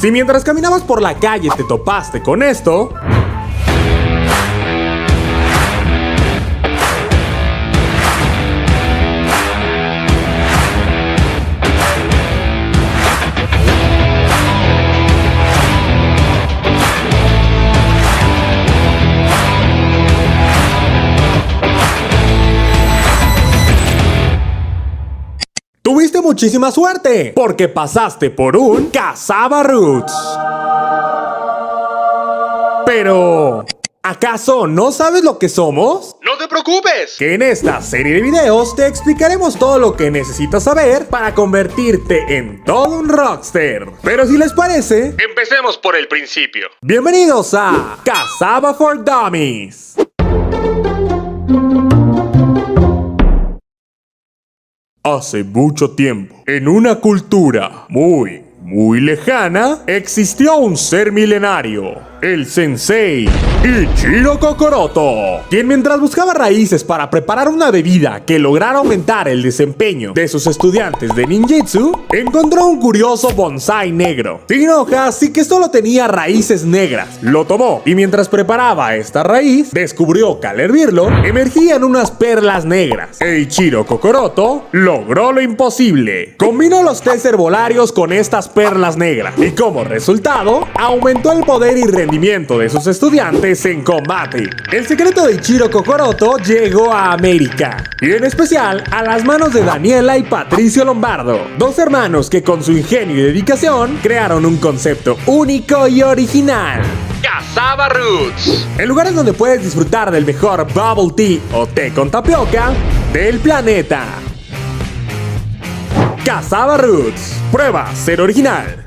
Si mientras caminabas por la calle te topaste con esto, tuviste muchísima suerte, porque pasaste por un cazabarroots. Pero, ¿acaso no sabes lo que somos? ¡No te preocupes! Que en esta serie de videos te explicaremos todo lo que necesitas saber para convertirte en todo un rockster. Pero si les parece, Empecemos por el principio. bienvenidos a Cazaba for Dummies. Hace mucho tiempo, en una cultura muy lejana, existió un ser milenario, el Sensei Ichiro Kokoroto, quien mientras buscaba raíces para preparar una bebida que lograra aumentar el desempeño de sus estudiantes de ninjitsu, encontró un curioso bonsái negro, sin hojas y que solo tenía raíces negras. Lo tomó y mientras preparaba esta raíz, descubrió que al hervirlo, emergían unas perlas negras. E Ichiro Kokoroto logró lo imposible. Combinó los tés herbolarios con estas perlas negras y como resultado, aumentó el poder y rendimiento de sus estudiantes en combate. El secreto de Ichiro Kokoroto llegó a América, y en especial a las manos de Daniela y Patricio Lombardo, dos hermanos que con su ingenio y dedicación crearon un concepto único y original. Cazabaroots. En lugares donde puedes disfrutar del mejor bubble tea o té con tapioca del planeta. Cazabaroots. Prueba ser original.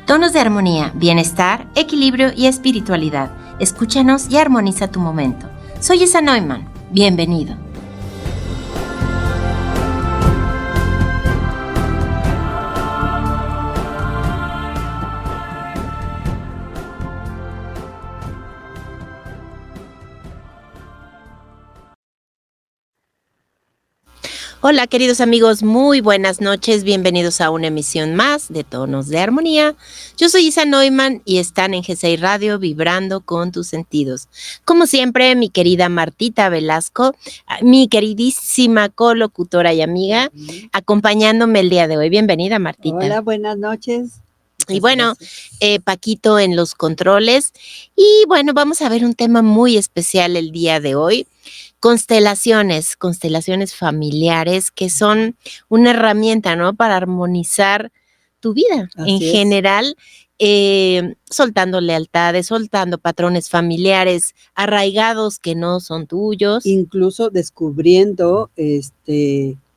Tonos de armonía, bienestar, equilibrio y espiritualidad. Escúchanos y armoniza tu momento. Soy Isa Neumann. Bienvenido. Hola queridos amigos, muy buenas noches, bienvenidos a una emisión más de Tonos de Armonía. Yo soy Isa Neumann y están en G6 Radio vibrando con tus sentidos. Como siempre, mi querida Martita Velasco, mi queridísima colocutora y amiga, acompañándome el día de hoy. Bienvenida, Martita. Hola, buenas noches. Y bueno, Paquito en los controles. Y bueno, vamos a ver un tema muy especial el día de hoy. Constelaciones familiares que son una herramienta, ¿no? Para armonizar tu vida en general, soltando lealtades, soltando patrones familiares arraigados que no son tuyos. Incluso descubriendo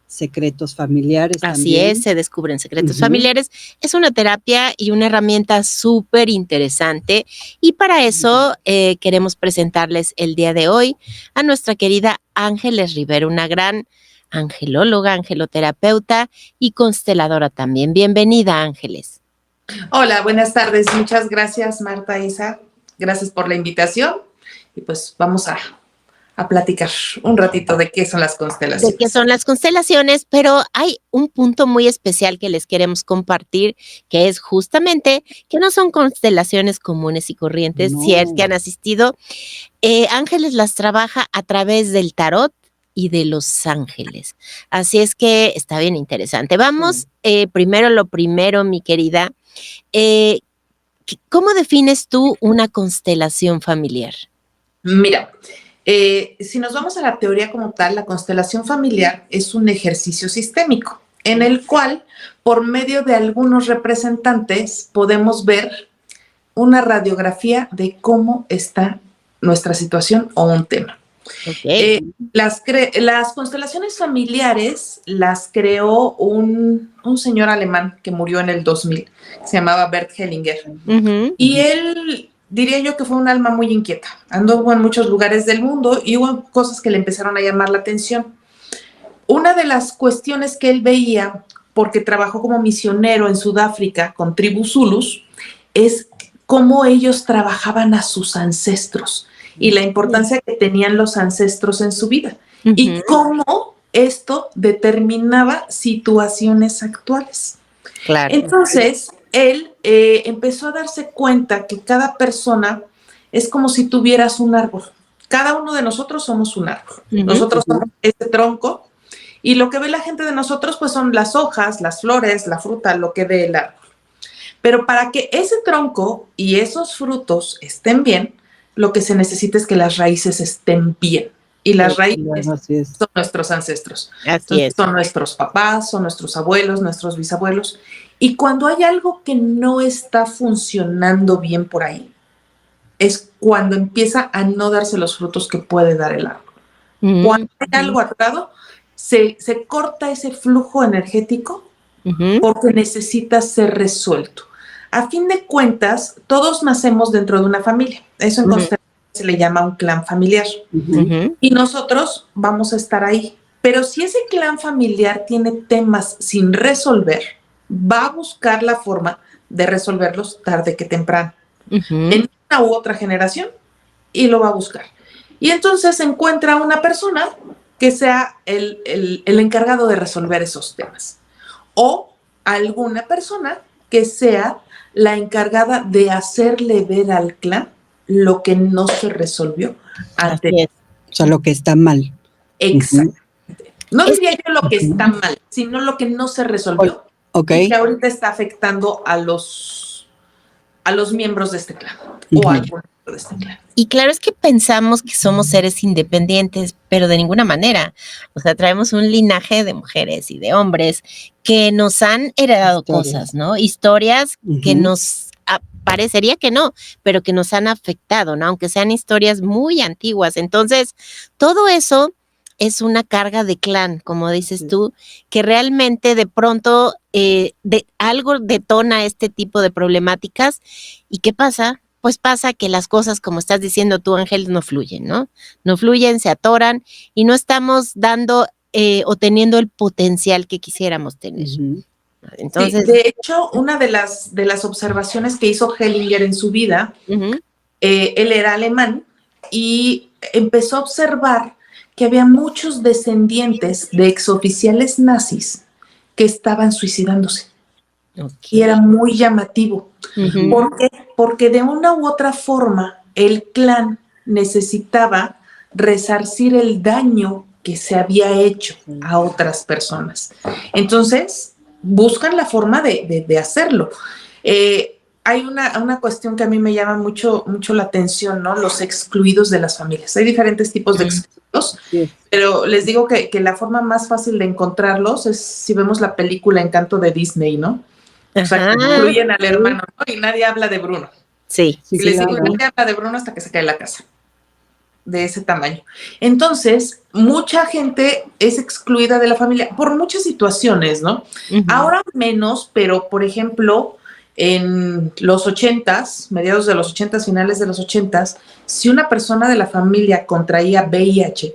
secretos familiares. Así también. es, se descubren secretos familiares. Es una terapia y una herramienta súper interesante. Y para eso queremos presentarles el día de hoy a nuestra querida Ángeles Rivero, una gran angelóloga, angeloterapeuta y consteladora también. Bienvenida, Ángeles. Hola, buenas tardes. Muchas gracias, Marta, Isa. Gracias por la invitación. Y pues vamos a platicar un ratito de qué son las constelaciones. De qué son las constelaciones, pero hay un punto muy especial que les queremos compartir, que es justamente que no son constelaciones comunes y corrientes, No. si es que han asistido. Ángeles las trabaja a través del tarot y de los ángeles. Así es que está bien interesante. Vamos, primero lo primero, mi querida. ¿Cómo defines tú una constelación familiar? Mira, si nos vamos a la teoría como tal, la constelación familiar es un ejercicio sistémico. en el cual, por medio de algunos representantes, podemos ver una radiografía de cómo está nuestra situación o un tema. Las constelaciones familiares las creó un señor alemán que murió en el 2000, se llamaba Bert Hellinger. Y él, diría yo que fue un alma muy inquieta. Anduvo en muchos lugares del mundo y hubo cosas que le empezaron a llamar la atención. Una de las cuestiones que él veía, porque trabajó como misionero en Sudáfrica con tribus zulus, es cómo ellos trabajaban a sus ancestros y la importancia que tenían los ancestros en su vida y cómo esto determinaba situaciones actuales. Claro. Entonces, él empezó a darse cuenta que cada persona es como si tuvieras un árbol. Cada uno de nosotros somos un árbol. Nosotros somos este tronco y lo que ve la gente de nosotros pues son las hojas, las flores, la fruta, lo que ve el árbol. Pero para que ese tronco y esos frutos estén bien, lo que se necesita es que las raíces estén bien. Y las raíces son nuestros ancestros. Son nuestros papás, son nuestros abuelos, nuestros bisabuelos. Y cuando hay algo que no está funcionando bien por ahí, es cuando empieza a no darse los frutos que puede dar el árbol. Cuando hay algo atorado, se corta ese flujo energético porque necesita ser resuelto. A fin de cuentas, todos nacemos dentro de una familia. Eso en constelación se le llama un clan familiar. Y nosotros vamos a estar ahí. Pero si ese clan familiar tiene temas sin resolver, va a buscar la forma de resolverlos tarde que temprano. En una u otra generación, y lo va a buscar. Y entonces encuentra una persona que sea el encargado de resolver esos temas. O alguna persona que sea la encargada de hacerle ver al clan lo que no se resolvió antes. O sea, lo que está mal. Exactamente. No diría yo lo que está mal, sino lo que no se resolvió. Y que ahorita está afectando a los miembros de este clan o al miembro de este clan. Y claro, es que pensamos que somos seres independientes, pero de ninguna manera. O sea, traemos un linaje de mujeres y de hombres que nos han heredado cosas, ¿no? Historias que nos parecería que no, pero que nos han afectado, ¿no? Aunque sean historias muy antiguas. Entonces, todo eso es una carga de clan, como dices tú, que realmente de pronto algo detona este tipo de problemáticas. ¿Y qué pasa? Pues pasa que las cosas, como estás diciendo tú, Ángel, no fluyen, ¿no? No fluyen, se atoran y no estamos dando o teniendo el potencial que quisiéramos tener. Entonces, sí, de hecho, una de las observaciones que hizo Hellinger en su vida, él era alemán y empezó a observar que había muchos descendientes de exoficiales nazis que estaban suicidándose. Y era muy llamativo. ¿Por qué? Porque de una u otra forma el clan necesitaba resarcir el daño que se había hecho a otras personas. Entonces, buscan la forma de hacerlo. Hay una cuestión que a mí me llama mucho la atención, ¿no? Los excluidos de las familias. Hay diferentes tipos de excluidos, pero les digo que la forma más fácil de encontrarlos es si vemos la película Encanto de Disney, ¿no? O sea, que incluyen al hermano, ¿no? Y nadie habla de Bruno. Sí. Y les digo, nadie habla de Bruno hasta que se cae la casa. De ese tamaño. Entonces, mucha gente es excluida de la familia por muchas situaciones, ¿no? Ahora menos, pero por ejemplo, en los 80s, mediados de los 80s, finales de los 80s, si una persona de la familia contraía VIH,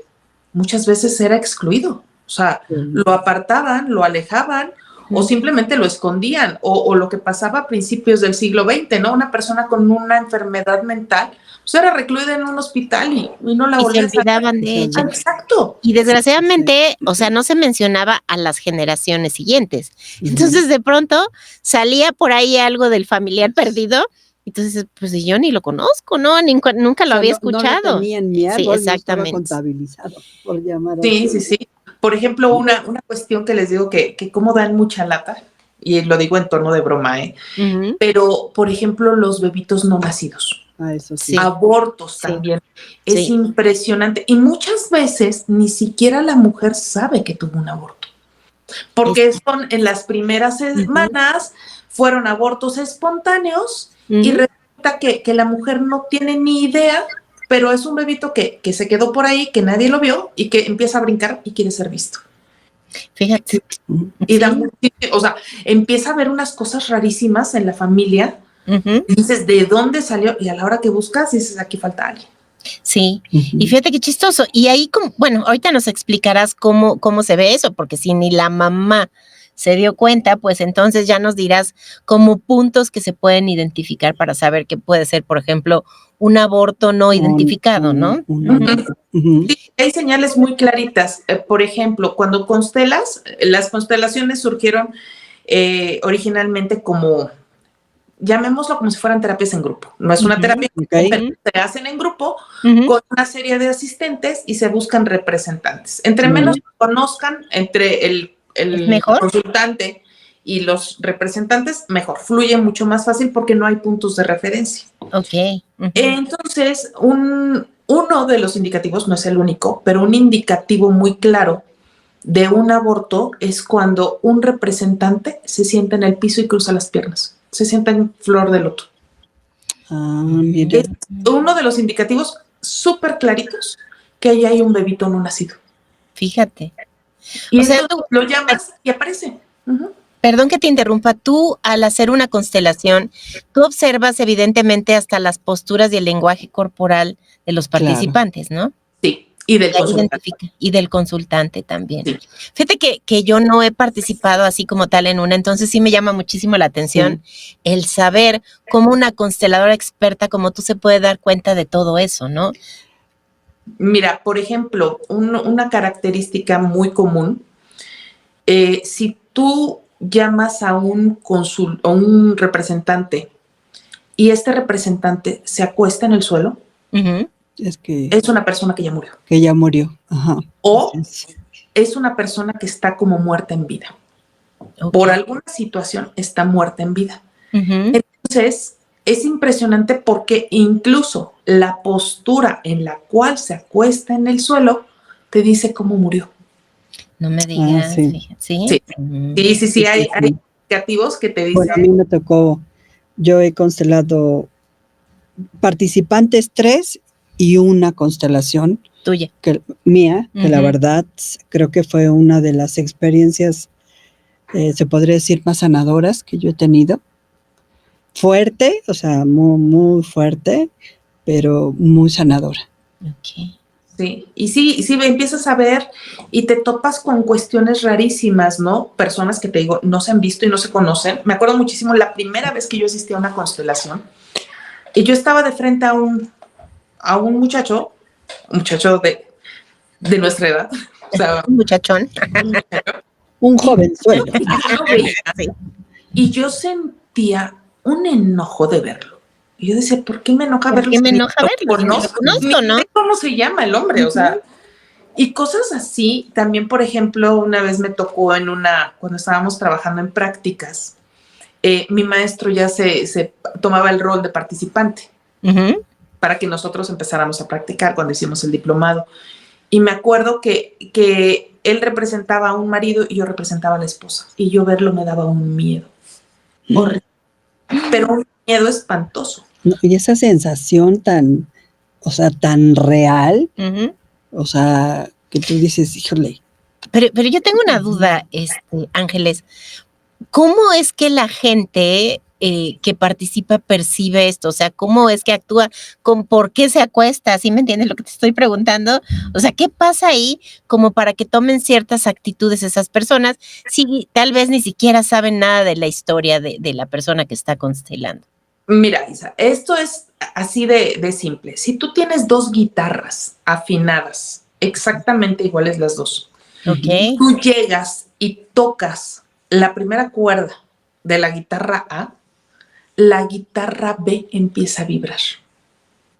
muchas veces era excluido. O sea, lo apartaban, lo alejaban, o simplemente lo escondían, o lo que pasaba a principios del siglo XX, ¿no? Una persona con una enfermedad mental, pues era recluida en un hospital y no la volvían a se olvidaban de ella. Exacto. Y desgraciadamente, o sea, no se mencionaba a las generaciones siguientes. Entonces, de pronto, salía por ahí algo del familiar perdido, entonces, pues yo ni lo conozco, ¿no? Nunca lo había escuchado. No lo tenía en mi árbol, sí, exactamente. No estaba contabilizado, por llamar así. Sí. Por ejemplo, una cuestión que les digo que como dan mucha lata, y lo digo en tono de broma, pero, por ejemplo, los bebitos no nacidos. Eso sí. Abortos también. Es impresionante. Y muchas veces ni siquiera la mujer sabe que tuvo un aborto. porque son en las primeras semanas, fueron abortos espontáneos y resulta que la mujer no tiene ni idea, pero es un bebito que se quedó por ahí, que nadie lo vio y que empieza a brincar y quiere ser visto. Fíjate. Y o sea, empieza a ver unas cosas rarísimas en la familia. Y dices, ¿de dónde salió? Y a la hora que buscas, dices, aquí falta alguien. Sí, y fíjate qué chistoso. Y ahí, bueno, ahorita nos explicarás cómo se ve eso, porque si ni la mamá se dio cuenta, pues entonces ya nos dirás como puntos que se pueden identificar para saber que puede ser, por ejemplo, un aborto no identificado, ¿no? Sí, hay señales muy claritas. Por ejemplo, cuando constelas, las constelaciones surgieron originalmente como, llamémoslo como si fueran terapias en grupo. No es una terapia, pero se hacen en grupo con una serie de asistentes y se buscan representantes. Entre menos conozcan, entre el consultante y los representantes, mejor. Fluye mucho más fácil porque no hay puntos de referencia. Ok. Entonces, uno de los indicativos, no es el único, pero un indicativo muy claro de un aborto es cuando un representante se sienta en el piso y cruza las piernas. Se sienta en flor de loto. Mira. Es uno de los indicativos súper claritos que ahí hay un bebito no nacido. Fíjate. Y tú lo llamas y aparece. Perdón que te interrumpa, tú al hacer una constelación, tú observas evidentemente hasta las posturas y el lenguaje corporal de los participantes, ¿no? Sí, y del consultante. Y del consultante también. Sí. Fíjate que yo no he participado así como tal en una, entonces sí me llama muchísimo la atención el saber cómo una consteladora experta como tú se puede dar cuenta de todo eso, ¿no? Mira, por ejemplo, una característica muy común, si tú llamas a un representante y este representante se acuesta en el suelo, es una persona que ya murió. Que ya murió. Ajá. O es una persona que está como muerta en vida. Por alguna situación está muerta en vida. Entonces, es impresionante porque incluso la postura en la cual se acuesta en el suelo te dice cómo murió. No me digas. Sí, hay indicativos que te dicen. Bueno, a mí me tocó, yo he constelado participantes 3 y una constelación tuya, mía, que la verdad creo que fue una de las experiencias, se podría decir, más sanadoras que yo he tenido. Fuerte, o sea, muy, muy fuerte, pero muy sanadora. Sí, y sí, empiezas a ver y te topas con cuestiones rarísimas, ¿no? Personas que te digo, no se han visto y no se conocen. Me acuerdo muchísimo la primera vez que yo asistí a una constelación y yo estaba de frente a un muchacho de nuestra edad. O sea, un muchachón. Un jovenzuelo. Y yo sentía un enojo de verlo. Y yo decía, ¿por qué me enoja verlo? ¿Por qué me enoja verlo? No conozco, ¿no? ¿Cómo se llama el hombre? O sea, y cosas así. También, por ejemplo, una vez me tocó cuando estábamos trabajando en prácticas, mi maestro ya se tomaba el rol de participante para que nosotros empezáramos a practicar cuando hicimos el diplomado. Y me acuerdo que él representaba a un marido y yo representaba a la esposa. Y yo verlo me daba un miedo. Horrible. Pero un miedo espantoso. Y esa sensación tan real, o sea, que tú dices, híjole. Pero yo tengo una duda, Ángeles. ¿Cómo es que la gente que participa percibe esto? O sea, ¿cómo es que actúa? ¿Por qué se acuesta? ¿Sí me entiendes lo que te estoy preguntando? O sea, ¿qué pasa ahí como para que tomen ciertas actitudes esas personas si tal vez ni siquiera saben nada de la historia de la persona que está constelando? Mira, Isa, esto es así de simple. Si tú tienes 2 guitarras afinadas, exactamente iguales las dos, tú llegas y tocas la primera cuerda de la guitarra A, la guitarra B empieza a vibrar.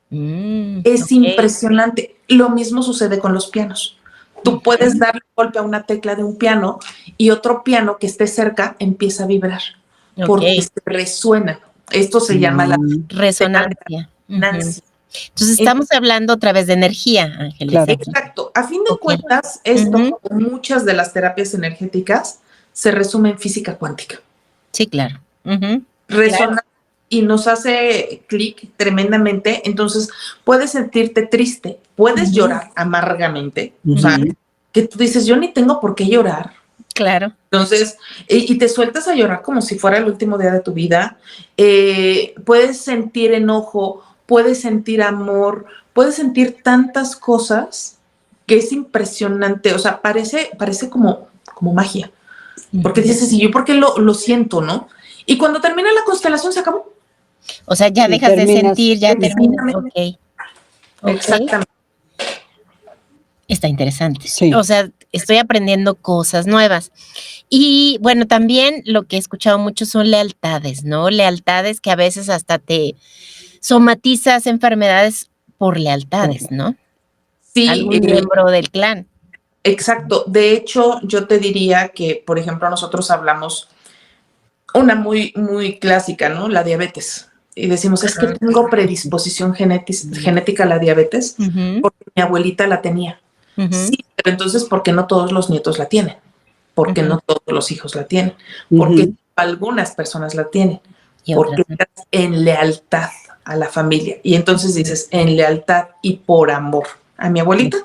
Es impresionante. Lo mismo sucede con los pianos. Tú puedes darle golpe a una tecla de un piano y otro piano que esté cerca empieza a vibrar porque se resuena. Esto se llama la resonancia. Entonces estamos hablando otra vez de energía, Ángeles. Claro. Exacto. A fin de cuentas, esto, como muchas de las terapias energéticas, se resume en física cuántica. Sí, claro. Resona y nos hace clic tremendamente. Entonces, puedes sentirte triste, puedes llorar amargamente. O sea, que tú dices, yo ni tengo por qué llorar. Claro. Entonces, y te sueltas a llorar como si fuera el último día de tu vida. Puedes sentir enojo, puedes sentir amor, puedes sentir tantas cosas que es impresionante. O sea, parece como magia. Porque dices, ¿y yo por qué lo siento, no? Y cuando termina la constelación se acabó. O sea, ya dejas de sentir, ya terminas. Ok. Exactamente. Está interesante. Sí. O sea, estoy aprendiendo cosas nuevas. Y bueno, también lo que he escuchado mucho son lealtades, ¿no? Lealtades que a veces hasta te somatizas enfermedades por lealtades, ¿no? Sí. Algún miembro del clan. Exacto. De hecho, yo te diría que, por ejemplo, nosotros hablamos una muy, muy clásica, ¿no? La diabetes. Y decimos, es que tengo predisposición genética a la diabetes porque mi abuelita la tenía. Sí, pero entonces, ¿por qué no todos los nietos la tienen? ¿Por qué no todos los hijos la tienen? Porque algunas personas la tienen. Porque estás en lealtad a la familia. Y entonces dices, en lealtad y por amor a mi abuelita,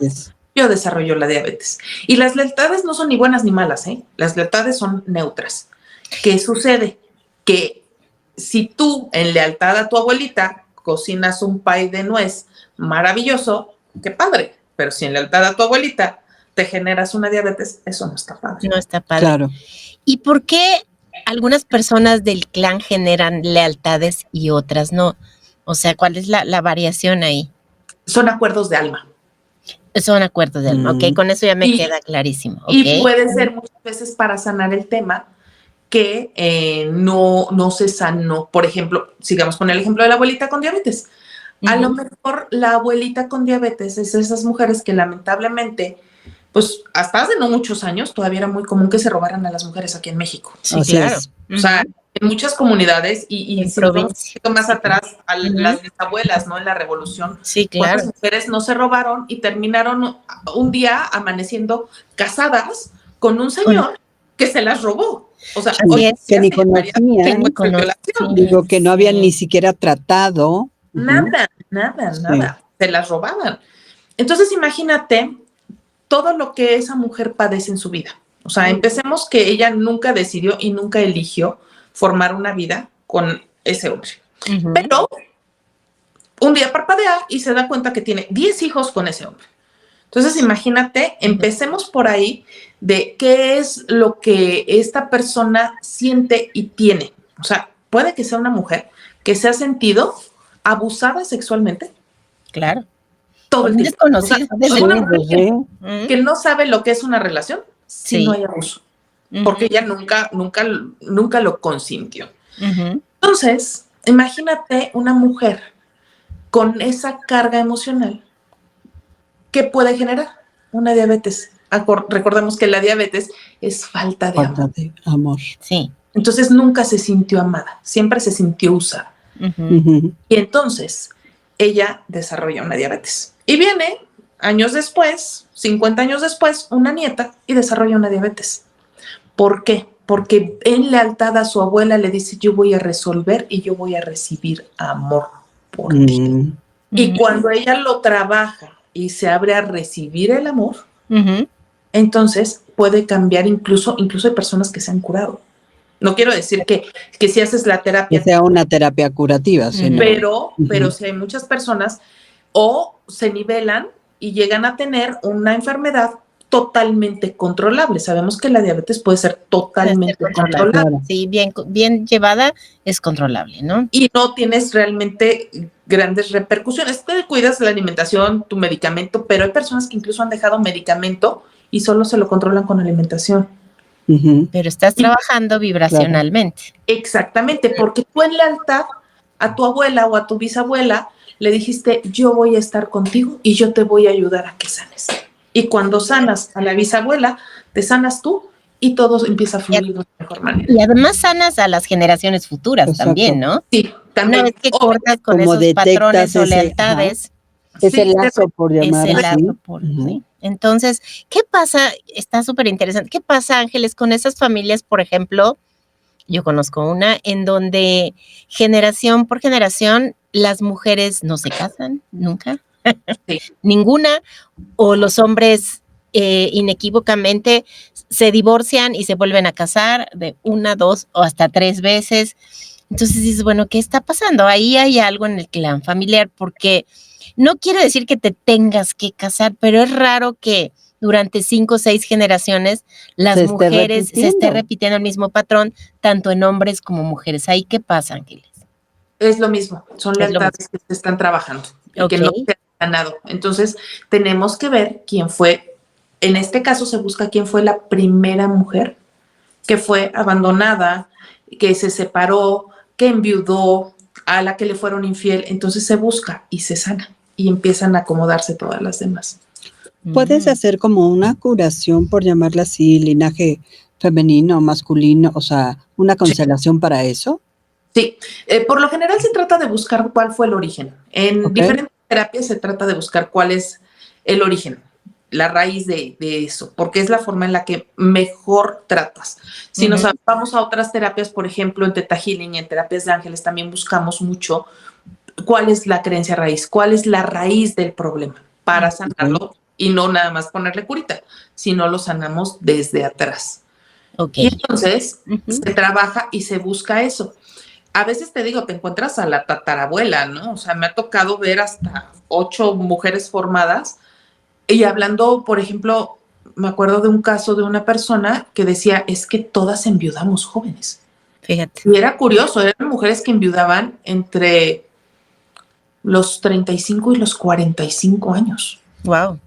yo desarrollo la diabetes. Y las lealtades no son ni buenas ni malas, ¿eh? Las lealtades son neutras. ¿Qué sucede? Que si tú, en lealtad a tu abuelita, cocinas un pay de nuez maravilloso, qué padre. Pero si en lealtad a tu abuelita te generas una diabetes, eso no está padre. No está padre. Claro. ¿Y por qué algunas personas del clan generan lealtades y otras no? O sea, ¿cuál es la variación ahí? Son acuerdos de alma. Son acuerdos de alma, ok, con eso ya me queda clarísimo. Okay. Y puede ser muchas veces para sanar el tema que no se sanó. Por ejemplo, sigamos con el ejemplo de la abuelita con diabetes. A lo mejor la abuelita con diabetes es esas mujeres que lamentablemente, pues hasta hace no muchos años, todavía era muy común que se robaran a las mujeres aquí en México. Sí, claro. O sea, en muchas comunidades y si vamos un poquito más atrás a las bisabuelas, ¿no? En la revolución. Sí, claro. ¿Cuántas mujeres no se robaron y terminaron un día amaneciendo casadas con un señor que se las robó? O sea, que ni conocían, digo, que no habían ni siquiera tratado. Nada. Se las robaban. Entonces, imagínate todo lo que esa mujer padece en su vida. O sea, empecemos que ella nunca decidió y nunca eligió formar una vida con ese hombre. Pero un día parpadea y se da cuenta que tiene 10 hijos con ese hombre. Entonces, imagínate, empecemos por ahí de qué es lo que esta persona siente y tiene. O sea, puede que sea una mujer que se ha sentido abusada sexualmente. Claro. Todo el tiempo. Desconocida. O sea, una mujer que no sabe lo que es una relación si no hay abuso. Porque ella nunca lo consintió. Entonces, imagínate una mujer con esa carga emocional. ¿Qué puede generar? Una diabetes. Recordemos que la diabetes es falta de amor. Sí. Entonces nunca se sintió amada, siempre se sintió usada. Y entonces ella desarrolla una diabetes. Y viene años después, 50 años después, una nieta y desarrolla una diabetes. ¿Por qué? Porque en lealtad a su abuela le dice, yo voy a resolver y yo voy a recibir amor por ti. Y cuando ella lo trabaja y se abre a recibir el amor, entonces puede cambiar incluso hay personas que se han curado. No quiero decir que si haces la terapia... Que sea una terapia curativa, sino... Pero si hay muchas personas o se nivelan y llegan a tener una enfermedad totalmente controlable. Sabemos que la diabetes puede ser totalmente controlable. Sí, bien llevada es controlable, ¿no? Y no tienes realmente grandes repercusiones. Te cuidas la alimentación, tu medicamento, pero hay personas que incluso han dejado medicamento y solo se lo controlan con alimentación. Pero estás trabajando vibracionalmente. Exactamente, porque tú en lealtad a tu abuela o a tu bisabuela le dijiste, yo voy a estar contigo y yo te voy a ayudar a que sanes. Y cuando sanas a la bisabuela, te sanas tú y todo empieza a fluir de una mejor manera. Y además sanas a las generaciones futuras. Exacto. También, ¿no? Sí, también. Una vez que cortas con esos patrones o lealtades. Ese lazo, por llamar así. ¿Sí? Entonces, ¿qué pasa? Está súper interesante. ¿Qué pasa, Ángeles, con esas familias, por ejemplo? Yo conozco una en donde generación por generación las mujeres no se casan nunca, sí. Ninguna, o los hombres inequívocamente se divorcian y se vuelven a casar de 1, 2 o hasta 3 veces. Entonces dices, bueno, ¿qué está pasando? Ahí hay algo en el clan familiar, porque no quiere decir que te tengas que casar, pero es raro que durante 5 o 6 generaciones las mujeres se esté repitiendo el mismo patrón, tanto en hombres como mujeres. ¿Ahí qué pasa, Ángeles? Es lo mismo, son lealtades que se están trabajando y que no se han ganado. Entonces, tenemos que ver quién fue, en este caso se busca quién fue la primera mujer que fue abandonada, que se separó, que enviudó, a la que le fueron infiel. Entonces se busca y se sana y empiezan a acomodarse todas las demás. ¿Puedes hacer como una curación, por llamarla así, linaje femenino, masculino, o sea, una constelación para eso? Sí, por lo general se trata de buscar cuál fue el origen. En diferentes terapias se trata de buscar cuál es el origen, la raíz de eso, porque es la forma en la que mejor tratas. Si nos vamos a otras terapias, por ejemplo, en Theta Healing y en terapias de ángeles, también buscamos mucho cuál es la creencia raíz, cuál es la raíz del problema para sanarlo y no nada más ponerle curita, sino lo sanamos desde atrás. Y entonces se trabaja y se busca eso. A veces te digo, te encuentras a la tatarabuela, ¿no? O sea, me ha tocado ver hasta 8 mujeres formadas y hablando, por ejemplo, me acuerdo de un caso de una persona que decía, es que todas enviudamos jóvenes. Fíjate. Y era curioso, eran mujeres que enviudaban entre los 35 y los 45 años. Wow.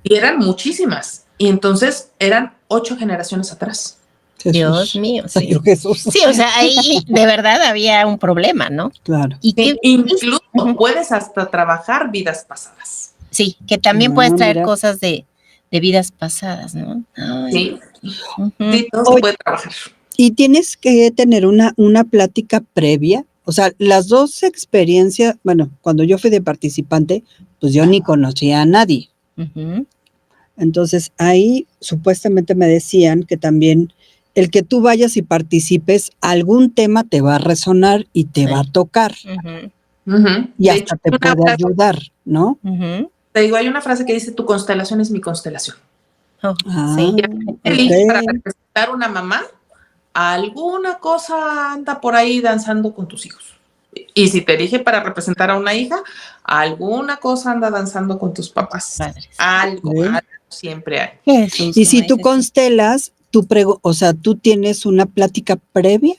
Y eran muchísimas. Y entonces eran 8 generaciones atrás. Jesús. Dios mío, sí. Ay, Jesús. Sí, o sea, ahí de verdad había un problema, ¿no? Claro. Y que incluso puedes hasta trabajar vidas pasadas. Sí, que también puedes traer cosas de vidas pasadas, ¿no? Ay. Sí, sí, todo se puede trabajar. Y tienes que tener una plática previa. O sea, las 2 experiencias, bueno, cuando yo fui de participante, pues yo ni conocía a nadie. Entonces ahí supuestamente me decían que también el que tú vayas y participes, algún tema te va a resonar y te va a tocar. Y hasta te puede ayudar, ¿no? Te digo, hay una frase que dice, tu constelación es mi constelación. Sí. Para representar una mamá, alguna cosa anda por ahí danzando con tus hijos. Y si te elige para representar a una hija, alguna cosa anda danzando con tus papás. Algo siempre hay. Jesús, y si tú constelas, o sea, tú tienes una plática previa,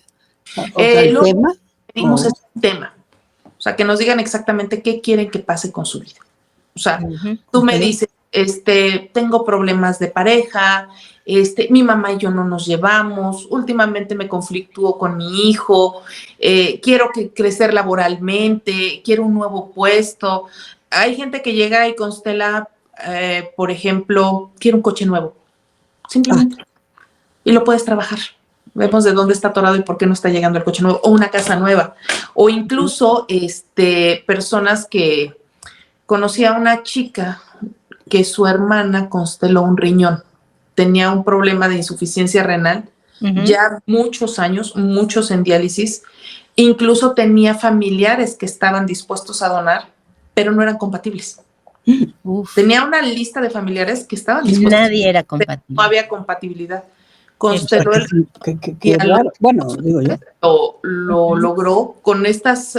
el tema. Pedimos este tema. O sea, que nos digan exactamente qué quieren que pase con su vida. O sea, tú me dices, tengo problemas de pareja, mi mamá y yo no nos llevamos, últimamente me conflictúo con mi hijo, quiero crecer laboralmente, quiero un nuevo puesto. Hay gente que llega y constela, por ejemplo, quiero un coche nuevo, simplemente. Y lo puedes trabajar. Vemos de dónde está atorado y por qué no está llegando el coche nuevo, o una casa nueva. O incluso personas que conocí a una chica que su hermana consteló un riñón. Tenía un problema de insuficiencia renal, ya muchos años, muchos en diálisis. Incluso tenía familiares que estaban dispuestos a donar, pero no eran compatibles. Tenía una lista de familiares que estaban dispuestos. Nadie era compatible. No había compatibilidad. Consteló bueno, digo yo. Lo logró con estas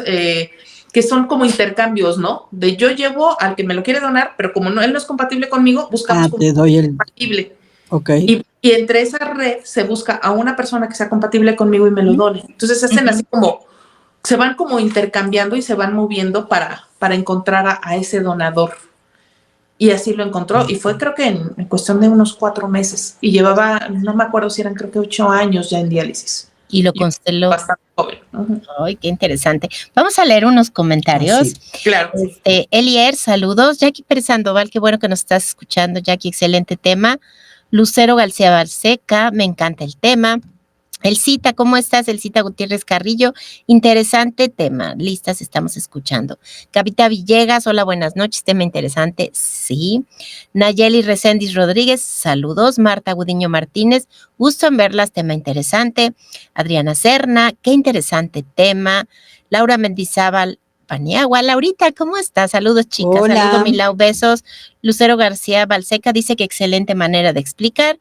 que son como intercambios, ¿no? De yo llevo al que me lo quiere donar, pero como él no es compatible conmigo, buscamos compatible. Y entre esa red se busca a una persona que sea compatible conmigo y me lo done. Entonces se hacen así como, se van como intercambiando y se van moviendo para encontrar a ese donador. Y así lo encontró, y fue creo que en cuestión de unos 4 meses, y llevaba, no me acuerdo si eran creo que 8 años ya en diálisis. Y lo consteló. Bastante joven. Ay, qué interesante. Vamos a leer unos comentarios. Sí, claro. Elier, saludos. Jackie Pérez Sandoval, qué bueno que nos estás escuchando, Jackie, excelente tema. Lucero García Balseca, me encanta el tema. Elcita, ¿cómo estás? Elcita Gutiérrez Carrillo, interesante tema, listas, estamos escuchando. Capita Villegas, hola, buenas noches, tema interesante, sí. Nayeli Reséndiz Rodríguez, saludos. Marta Gudiño Martínez, gusto en verlas, tema interesante. Adriana Serna, qué interesante tema. Laura Mendizábal Paniagua, Laurita, ¿cómo estás? Saludos, chicas. Hola. Saludos, Milau, besos. Lucero García Balseca dice que excelente manera de explicar.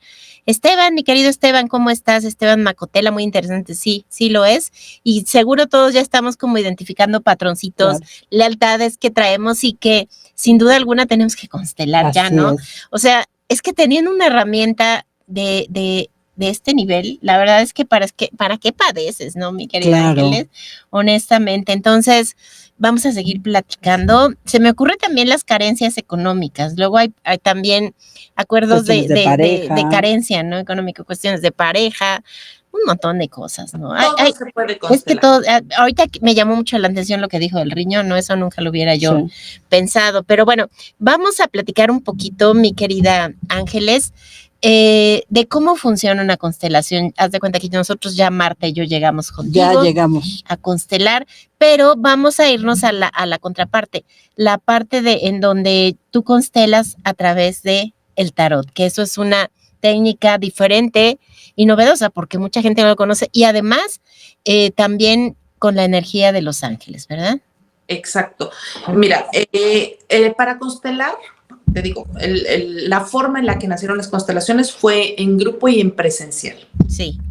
Esteban, mi querido Esteban, ¿cómo estás? Esteban Macotela, muy interesante, sí, sí lo es. Y seguro todos ya estamos como identificando patroncitos, claro, lealtades que traemos y que sin duda alguna tenemos que constelar. Así ya, ¿no? Es. O sea, es que teniendo una herramienta de este nivel, la verdad es que para qué padeces, ¿no, mi querida claro. Ángeles? Honestamente, entonces vamos a seguir platicando. Se me ocurren también las carencias económicas. Luego hay también acuerdos de carencia, ¿no? Económico, cuestiones de pareja, un montón de cosas, ¿no? Todo se puede constelar. Es que todo, ahorita me llamó mucho la atención lo que dijo del riñón, ¿no? Eso nunca lo hubiera yo pensado. Pero bueno, vamos a platicar un poquito, mi querida Ángeles, de cómo funciona una constelación. Haz de cuenta que nosotros ya, Marta y yo, llegamos contigo. Ya llegamos a constelar, pero vamos a irnos a la contraparte, la parte en donde tú constelas a través de el tarot, que eso es una técnica diferente y novedosa porque mucha gente no lo conoce y además también con la energía de los ángeles, ¿verdad? Exacto. Mira, para constelar, te digo, la forma en la que nacieron las constelaciones fue en grupo y en presencial. Sí.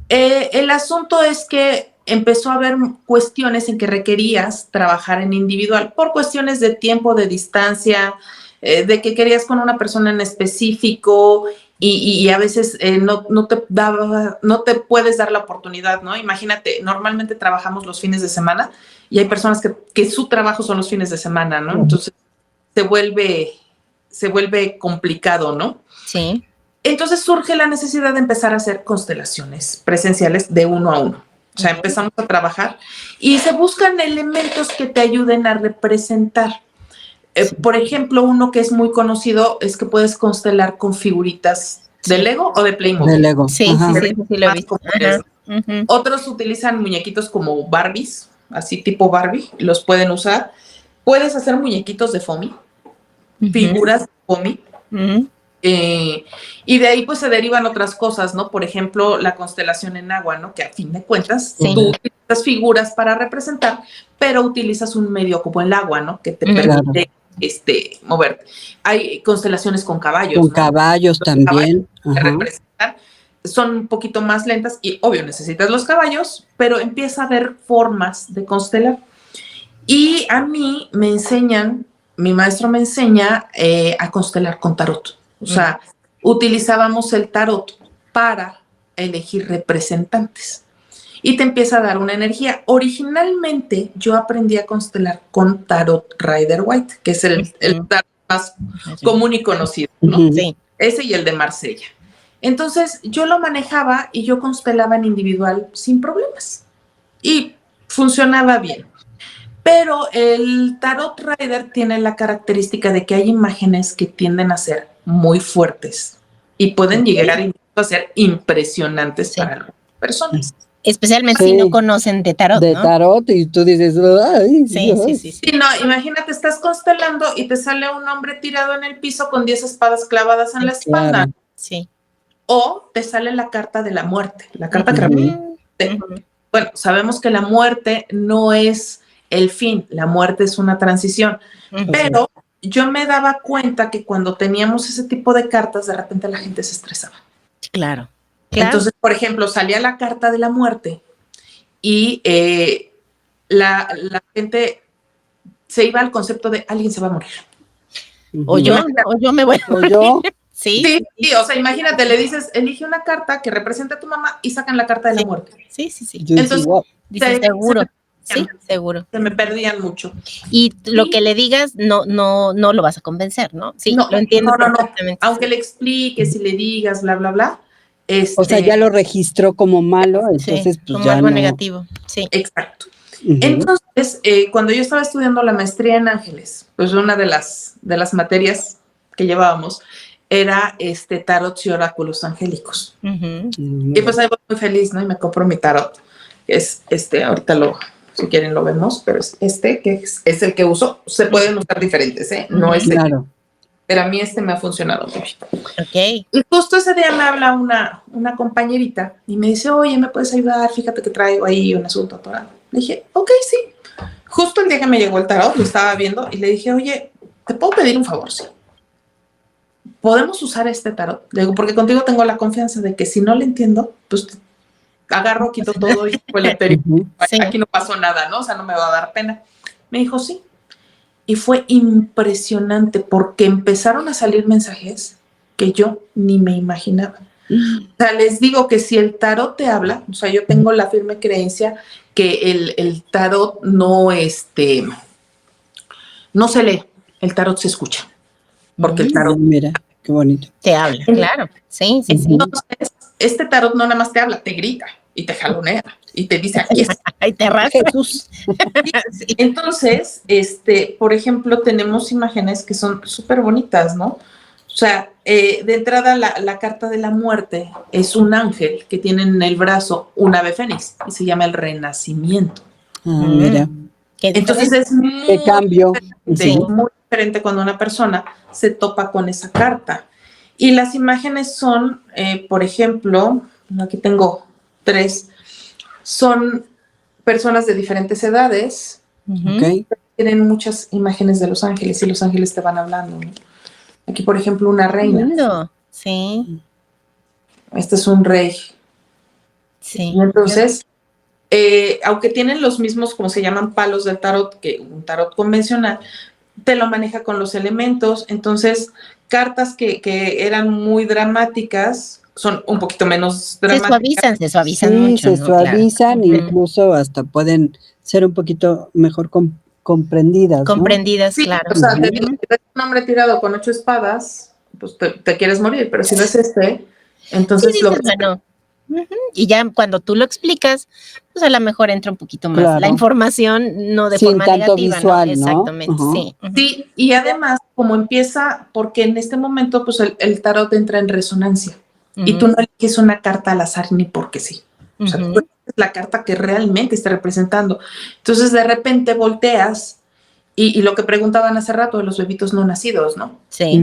El asunto es que empezó a haber cuestiones en que requerías trabajar en individual por cuestiones de tiempo, de distancia, de que querías con una persona en específico y a veces no te puedes dar la oportunidad, ¿no? Imagínate, normalmente trabajamos los fines de semana y hay personas que su trabajo son los fines de semana, ¿no? Entonces se vuelve complicado, ¿no? Sí. Entonces surge la necesidad de empezar a hacer constelaciones presenciales de uno a uno. O sea, empezamos a trabajar y se buscan elementos que te ayuden a representar. Por ejemplo, uno que es muy conocido es que puedes constelar con figuritas de Lego o de Playmobil. De Lego. Sí, sí, lo he visto. Otros utilizan muñequitos como Barbies, así tipo Barbie, los pueden usar. Puedes hacer muñequitos de foamy, figuras de foamy. Y de ahí pues se derivan otras cosas, ¿no? Por ejemplo, la constelación en agua, ¿no? Que a fin de cuentas tú utilizas figuras para representar, pero utilizas un medio como el agua, ¿no? Que te permite moverte. Hay constelaciones con caballos. Con ¿no? caballos también. Representar. Son un poquito más lentas y obvio necesitas los caballos, pero empieza a haber formas de constelar. Y a mí mi maestro me enseña a constelar con tarot. O sea, utilizábamos el tarot para elegir representantes y te empieza a dar una energía. Originalmente yo aprendí a constelar con tarot Rider-Waite, que es el tarot más común y conocido, ¿no? Sí. Ese y el de Marsella. Entonces yo lo manejaba y yo constelaba en individual sin problemas y funcionaba bien. Pero el tarot Rider tiene la característica de que hay imágenes que tienden a ser muy fuertes y pueden llegar a ser impresionantes para las personas. Especialmente si no conocen de tarot, de tarot y tú dices, ay, sí, no, imagínate, estás constelando y te sale un hombre tirado en el piso con 10 espadas clavadas en la espalda. Claro. Sí. O te sale la carta de la muerte, la carta que representa. Bueno, sabemos que la muerte no es el fin, la muerte es una transición, pero yo me daba cuenta que cuando teníamos ese tipo de cartas, de repente la gente se estresaba. Claro. Entonces, por ejemplo, salía la carta de la muerte y la gente se iba al concepto de alguien se va a morir. O yo me voy a morir. Sí, o sea, imagínate, le dices, elige una carta que represente a tu mamá y sacan la carta de la muerte. Sí. Entonces, dices, seguro. Sí, seguro. Se me perdían mucho. Y lo que le digas no lo vas a convencer, ¿no? Sí, no, lo entiendo perfectamente. Aunque le expliques y le digas, bla, bla, bla. O sea, ya lo registró como malo, entonces pues como ya algo no. negativo, sí. Exacto. Entonces, cuando yo estaba estudiando la maestría en Ángeles, pues una de las materias que llevábamos, era tarots y oráculos angélicos. Ujú. Y pues ahí voy muy feliz, ¿no? Y me compro mi tarot. Es ahorita si quieren lo vemos, pero es que es el que uso. Se pueden usar diferentes, ¿eh? No es Claro. pero a mí me ha funcionado muy bien. Ok. Y justo ese día me habla una compañerita y me dice, oye, ¿me puedes ayudar? Fíjate que traigo ahí un asunto atorado. Le dije, ok, sí. Justo el día que me llegó el tarot, lo estaba viendo y le dije, oye, ¿te puedo pedir un favor? Sí. ¿Podemos usar este tarot? Le digo, porque contigo tengo la confianza de que si no le entiendo, pues agarro, quito todo y pues le pego. Sí. Aquí no pasó nada, ¿no? O sea, no me va a dar pena. Me dijo, sí. Y fue impresionante porque empezaron a salir mensajes que yo ni me imaginaba. O sea, les digo que si el tarot te habla, o sea, yo tengo la firme creencia que el tarot no se lee, el tarot se escucha. Porque el tarot Mira, qué bonito. Te habla, claro. Sí, sí, sí. Entonces, este tarot no nada más te habla, te grita y te jalonea y te dice aquí está. Ahí te arrastra. Jesús. Sí. Entonces, por ejemplo, tenemos imágenes que son súper bonitas, ¿no? O sea, de entrada la carta de la muerte es un ángel que tiene en el brazo un ave fénix y se llama el renacimiento. Ah, mira. Entonces es Qué cambio. muy diferente cuando una persona se topa con esa carta. Y las imágenes son, por ejemplo, aquí tengo 3, son personas de diferentes edades. Ok. Tienen muchas imágenes de los ángeles y los ángeles te van hablando, ¿no? Aquí, por ejemplo, una reina. Lindo. Sí, Este es un rey. sí. Y entonces, aunque tienen los mismos, como se llaman, palos del tarot, que un tarot convencional, te lo maneja con los elementos. Entonces, cartas que eran muy dramáticas son un poquito menos dramáticas. Se suavizan Sí, mucho. se ¿no? suavizan, Claro. incluso hasta pueden ser un poquito mejor comprendidas, ¿no? Comprendidas, Sí, claro. o sea, te digo, si ves un hombre tirado con 8 espadas, pues te quieres morir, pero si ves entonces Sí, dices, bueno. Y ya cuando tú lo explicas, pues a lo mejor entra un poquito más Claro. la información, no de Sin forma tanto negativa, visual, ¿no? ¿no? Exactamente, Ajá. sí. Sí, y además, como empieza, porque en este momento, pues el tarot entra en resonancia. Y tú no eliges una carta al azar ni porque sí. O sea, tú eliges la carta que realmente está representando. Entonces, de repente volteas y lo que preguntaban hace rato de los bebitos no nacidos, ¿no? Sí.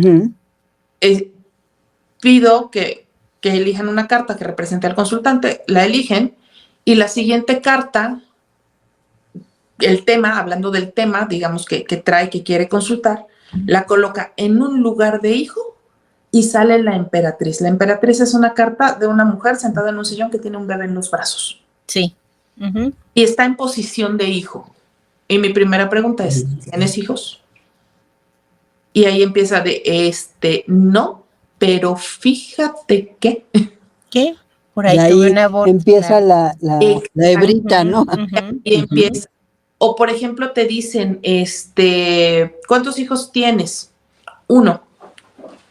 Pido que elijan una carta que represente al consultante, la eligen, y la siguiente carta, el tema, hablando del tema, digamos que trae, que quiere consultar, la coloca en un lugar de hijo y sale la emperatriz. La emperatriz es una carta de una mujer sentada en un sillón que tiene un bebé en los brazos. Sí. Y está en posición de hijo. Y mi primera pregunta es, ¿tienes hijos? Y ahí empieza no, pero fíjate que... ¿Qué? Por ahí, y ahí tuve una aborto. empieza la hebrita, ¿no? Y empieza. O por ejemplo te dicen, ¿cuántos hijos tienes? 1.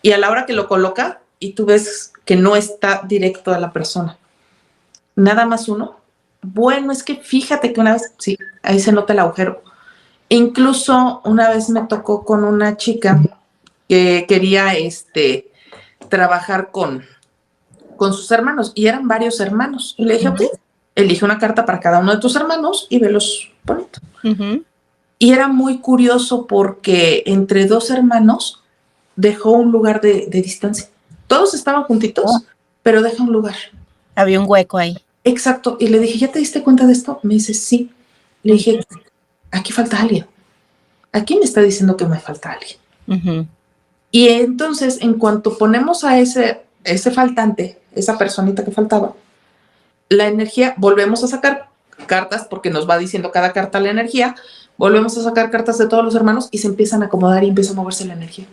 Y a la hora que lo coloca y tú ves que no está directo a la persona. Nada más 1. Bueno, es que fíjate que una vez, sí, ahí se nota el agujero. Incluso una vez me tocó con una chica que quería trabajar con sus hermanos y eran varios hermanos. Y le dije, ok, elige una carta para cada uno de tus hermanos y velos bonito. Y era muy curioso porque entre 2 hermanos dejó un lugar de distancia. Todos estaban juntitos, pero deja un lugar. Había un hueco ahí. Exacto. Y le dije, ¿ya te diste cuenta de esto? Me dice, sí. Le dije, aquí falta alguien. Aquí me está diciendo que me falta alguien. Y entonces, en cuanto ponemos a ese faltante, esa personita que faltaba, la energía, volvemos a sacar cartas, porque nos va diciendo cada carta la energía, volvemos a sacar cartas de todos los hermanos y se empiezan a acomodar y empieza a moverse la energía,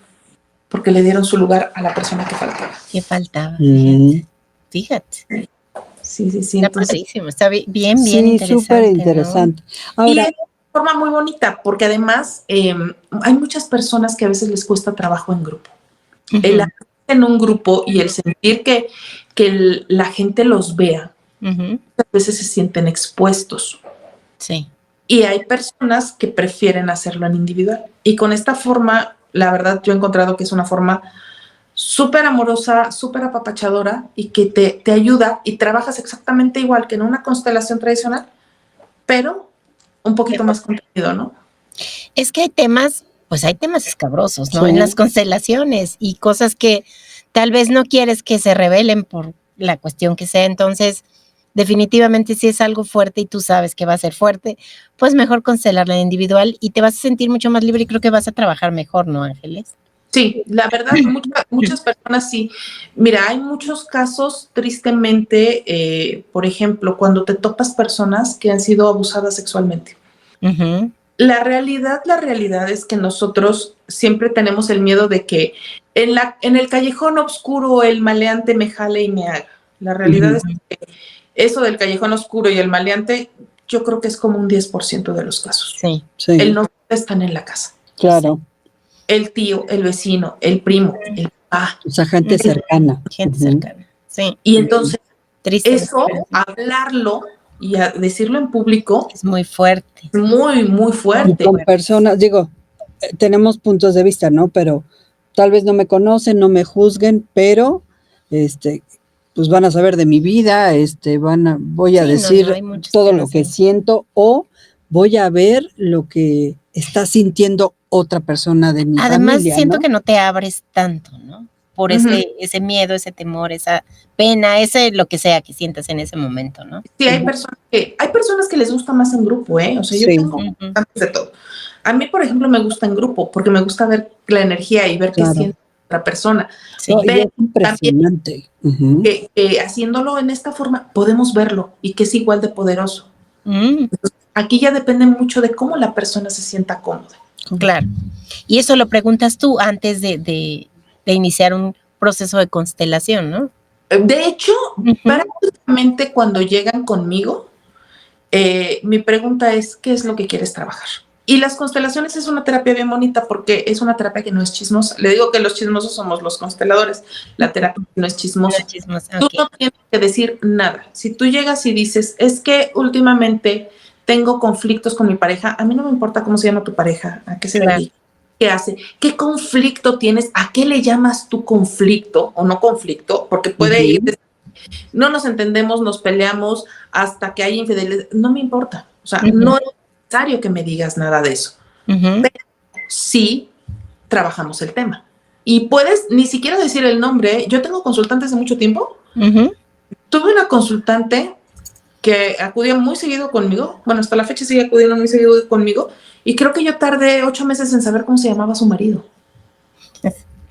porque le dieron su lugar a la persona que faltaba. ¿Qué faltaba? Fíjate. Sí. Está padrísimo, está bien interesante. Sí, súper interesante. ¿No? Ahora, y es una forma muy bonita, porque además hay muchas personas que a veces les cuesta trabajo en grupo. El hacer en un grupo y el sentir que la gente los vea, muchas veces se sienten expuestos. Sí. Y hay personas que prefieren hacerlo en individual. Y con esta forma, la verdad, yo he encontrado que es una forma súper amorosa, súper apapachadora y que te ayuda y trabajas exactamente igual que en una constelación tradicional, pero un poquito más contenido, ¿no? Es que hay temas escabrosos, ¿no? Sí. En las constelaciones y cosas que tal vez no quieres que se revelen por la cuestión que sea. Entonces, definitivamente si es algo fuerte y tú sabes que va a ser fuerte, pues mejor constelarla individual y te vas a sentir mucho más libre y creo que vas a trabajar mejor, ¿no, Ángeles? Sí, la verdad, muchas personas sí. Mira, hay muchos casos, tristemente, por ejemplo, cuando te topas personas que han sido abusadas sexualmente. Uh-huh. La realidad es que nosotros siempre tenemos el miedo de que en el callejón oscuro el maleante me jale y me haga. La realidad es que eso del callejón oscuro y el maleante, yo creo que es como un 10% de los casos. Sí. El 90% están en la casa. Claro. El tío, el vecino, el primo, el papá. O sea, gente cercana. Gente cercana. Sí. Y entonces, Triste. eso, hablarlo y a decirlo en público, es muy fuerte. Muy, muy fuerte. Y con personas, digo, tenemos puntos de vista, ¿no? Pero tal vez no me conocen, no me juzguen, pero pues van a saber de mi vida, voy a decir todo lo que siento, o voy a ver lo que está sintiendo otra persona de mi familia. Además, siento ¿no? que no te abres tanto, ¿no? Por ese miedo, ese temor, esa pena, ese lo que sea que sientas en ese momento, ¿no? Sí, hay personas que les gusta más en grupo, ¿eh? O sea, yo tengo de todo. A mí, por ejemplo, me gusta en grupo porque me gusta ver la energía y ver qué siente otra persona. Sí. No, es impresionante. Que haciéndolo en esta forma podemos verlo y que es igual de poderoso. Entonces, aquí ya depende mucho de cómo la persona se sienta cómoda. Claro. Y eso lo preguntas tú antes de iniciar un proceso de constelación, ¿no? De hecho, prácticamente cuando llegan conmigo, mi pregunta es, ¿qué es lo que quieres trabajar? Y las constelaciones es una terapia bien bonita porque es una terapia que no es chismosa. Le digo que los chismosos somos los consteladores. La terapia no es chismosa. No es chismosa. Tú no tienes que decir nada. Si tú llegas y dices, es que últimamente tengo conflictos con mi pareja, a mí no me importa cómo se llama tu pareja, a qué se dedica, qué hace, qué conflicto tienes, a qué le llamas tu conflicto o no conflicto, porque puede ir desde, no nos entendemos, nos peleamos hasta que hay infidelidad, no me importa. O sea, no es necesario que me digas nada de eso. Pero sí trabajamos el tema. Y puedes ni siquiera decir el nombre. Yo tengo consultantes de mucho tiempo. Tuve una consultante que acudía muy seguido conmigo. Bueno, hasta la fecha sigue acudiendo muy seguido conmigo. Y creo que yo tardé 8 meses en saber cómo se llamaba su marido.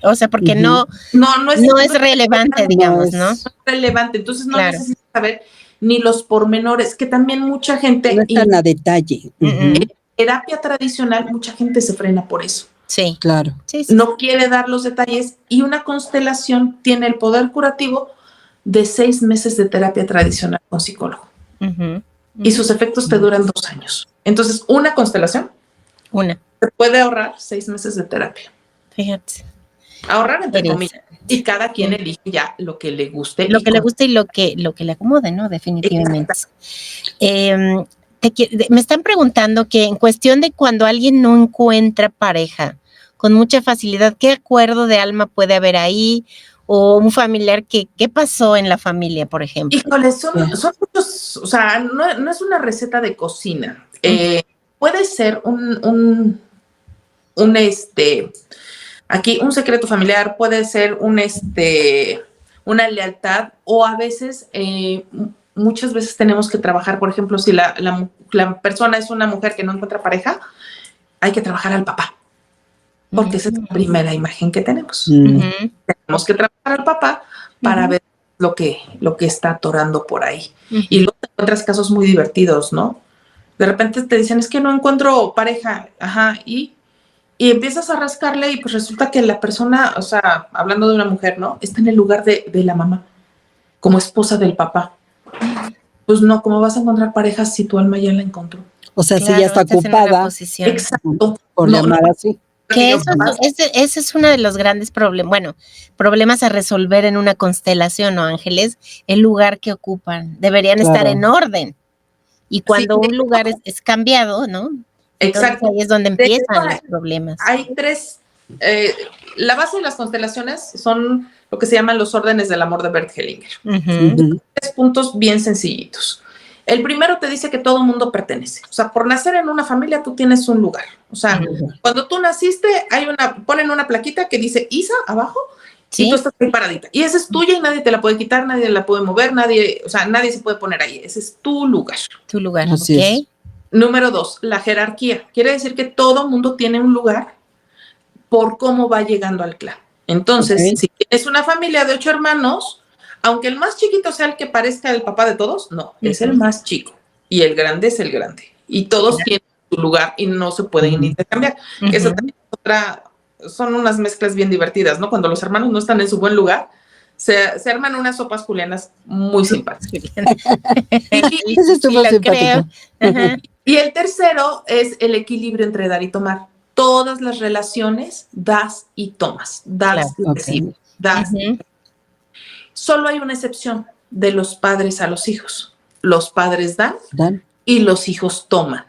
O sea, porque no es relevante, digamos, ¿no? No es relevante. Entonces no necesitas saber ni los pormenores, que también mucha gente... No están a detalle. En terapia tradicional, mucha gente se frena por eso. Sí. Claro. Sí. No quiere dar los detalles y una constelación tiene el poder curativo de 6 meses de terapia tradicional con psicólogo. Y sus efectos te duran 2 años. Entonces, una constelación te puede ahorrar 6 meses de terapia. Fíjate. Ahorrar entre comillas. Y cada quien elige ya lo que le guste. Lo que le guste y lo que le acomode, ¿no? Definitivamente. Me están preguntando que en cuestión de cuando alguien no encuentra pareja con mucha facilidad, ¿qué acuerdo de alma puede haber ahí? O un familiar, ¿qué pasó en la familia, por ejemplo? Híjole, son muchos, o sea, no es una receta de cocina. Puede ser aquí un secreto familiar, puede ser una lealtad, o a veces, muchas veces tenemos que trabajar, por ejemplo, si la persona es una mujer que no encuentra pareja, hay que trabajar al papá, porque esa es la primera imagen que tenemos. Tenemos que trabajar al papá para ver lo que está atorando por ahí. Y luego te encuentras casos muy divertidos, ¿no? De repente te dicen, es que no encuentro pareja, y empiezas a rascarle y pues resulta que la persona, o sea, hablando de una mujer, ¿no? Está en el lugar de la mamá, como esposa del papá. Pues no, ¿cómo vas a encontrar parejas si tu alma ya la encontró? O sea, si ya está ocupada. Exacto. Por llamar así. Que ese es uno de los grandes problemas a resolver en una constelación, ¿no, Ángeles? El lugar que ocupan. Deberían estar en orden. Y cuando un lugar es cambiado, ¿no? Exacto. Entonces ahí es donde empiezan los problemas. Hay 3 La base de las constelaciones son lo que se llaman los órdenes del amor de Bert Hellinger. Ujú. 3 puntos bien sencillitos. El primero te dice que todo mundo pertenece. O sea, por nacer en una familia tú tienes un lugar. O sea, cuando tú naciste ponen una plaquita que dice Isa abajo, ¿Sí? y tú estás ahí paradita. Y esa es tuya y nadie te la puede quitar, nadie la puede mover, nadie se puede poner ahí. Ese es tu lugar. Tu lugar, Así ¿ok? es. Número 2, la jerarquía. Quiere decir que todo mundo tiene un lugar por cómo va llegando al clan. Entonces, Ok. si tienes una familia de 8 hermanos, aunque el más chiquito sea el que parezca el papá de todos, no, es el más chico. Y el grande es el grande. Y todos tienen su lugar y no se pueden intercambiar. Que eso también es son unas mezclas bien divertidas, ¿no? Cuando los hermanos no están en su buen lugar, se arman unas sopas julianas muy simpáticas. Ese estuvo lo simpático. creo. Y el tercero es el equilibrio entre dar y tomar. Todas las relaciones das y tomas. Das y Ok. recibes. Das. Ujú. Solo hay una excepción de los padres a los hijos. Los padres dan Dan. y los hijos toman.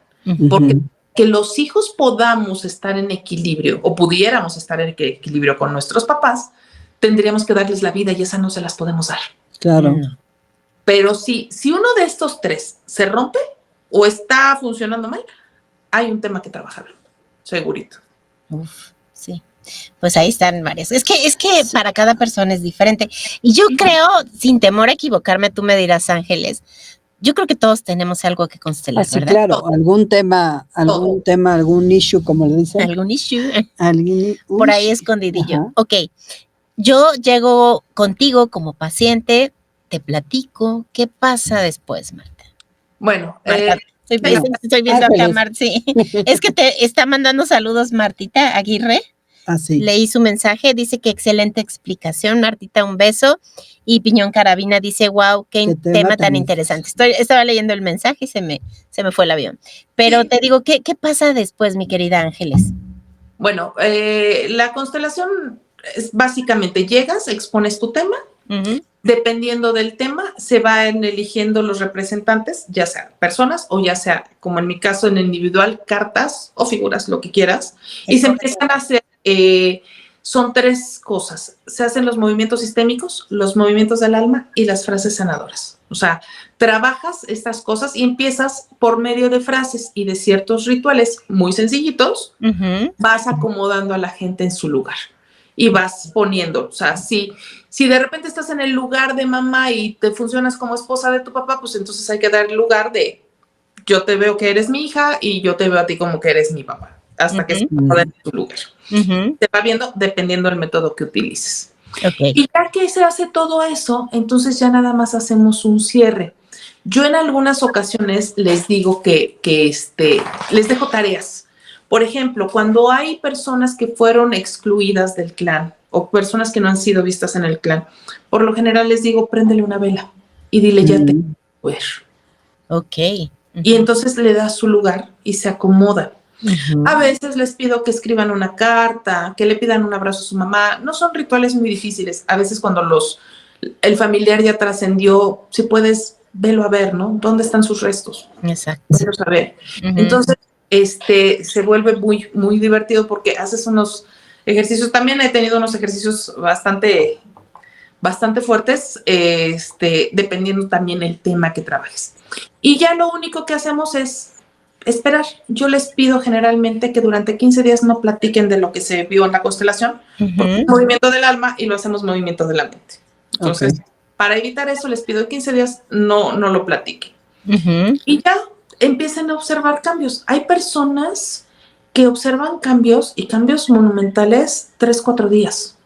Porque que los hijos podamos estar en equilibrio o pudiéramos estar en equilibrio con nuestros papás, tendríamos que darles la vida y esa no se las podemos dar. Claro. Pero si uno de estos 3 se rompe o está funcionando mal, hay un tema que trabajar, segurito. Uf, sí. Pues ahí están varias. Es que para cada persona es diferente. Y yo creo, sin temor a equivocarme, tú me dirás, Ángeles, yo creo que todos tenemos algo que constelar, Así, ¿verdad? claro. Algún issue, como le dicen. Algún issue Por ahí escondidillo. Ajá. Ok, yo llego contigo como paciente, te platico, ¿qué pasa después, Marta? Bueno, Marta, estoy viendo acá, Ángeles. Marta, sí. Es que te está mandando saludos Martita Aguirre. Así. Leí su mensaje, dice que excelente explicación, Martita, un beso. Y Piñón Carabina dice, wow, qué tema tan interesante. Estaba leyendo el mensaje y se me fue el avión. Pero Sí. te digo, ¿qué pasa después, mi querida Ángeles? Bueno, la constelación es básicamente llegas, expones tu tema. Dependiendo del tema, se van eligiendo los representantes, ya sea personas o ya sea, como en mi caso, en individual, cartas o figuras, lo que quieras. Y se empiezan a hacer, son 3 cosas. Se hacen los movimientos sistémicos, los movimientos del alma y las frases sanadoras. O sea, trabajas estas cosas y empiezas por medio de frases y de ciertos rituales muy sencillitos, vas acomodando a la gente en su lugar. Y vas poniendo, o sea, si de repente estás en el lugar de mamá y te funcionas como esposa de tu papá, pues entonces hay que dar el lugar de yo te veo que eres mi hija y yo te veo a ti como que eres mi papá, hasta que se va en tu lugar. Te va viendo dependiendo del método que utilices. Okay. Y ya que se hace todo eso, entonces ya nada más hacemos un cierre. Yo en algunas ocasiones les digo que les dejo tareas. Por ejemplo, cuando hay personas que fueron excluidas del clan o personas que no han sido vistas en el clan, por lo general les digo, préndele una vela y dile, ya te voy a ver. Ok. Y entonces le das su lugar y se acomoda. A veces les pido que escriban una carta, que le pidan un abrazo a su mamá. No son rituales muy difíciles. A veces cuando el familiar ya trascendió, si puedes, velo a ver, ¿no? ¿Dónde están sus restos? Exacto. Velo a ver. Entonces, se vuelve muy, muy divertido porque haces unos ejercicios. También he tenido unos ejercicios bastante fuertes, dependiendo también el tema que trabajes. Y ya lo único que hacemos es esperar. Yo les pido generalmente que durante 15 días no platiquen de lo que se vio en la constelación, porque es movimiento del alma y lo hacemos movimiento de la mente. Entonces, para evitar eso, les pido 15 días no lo platiquen. Y ya empiecen a observar cambios. Hay personas que observan cambios y cambios monumentales 3-4 días.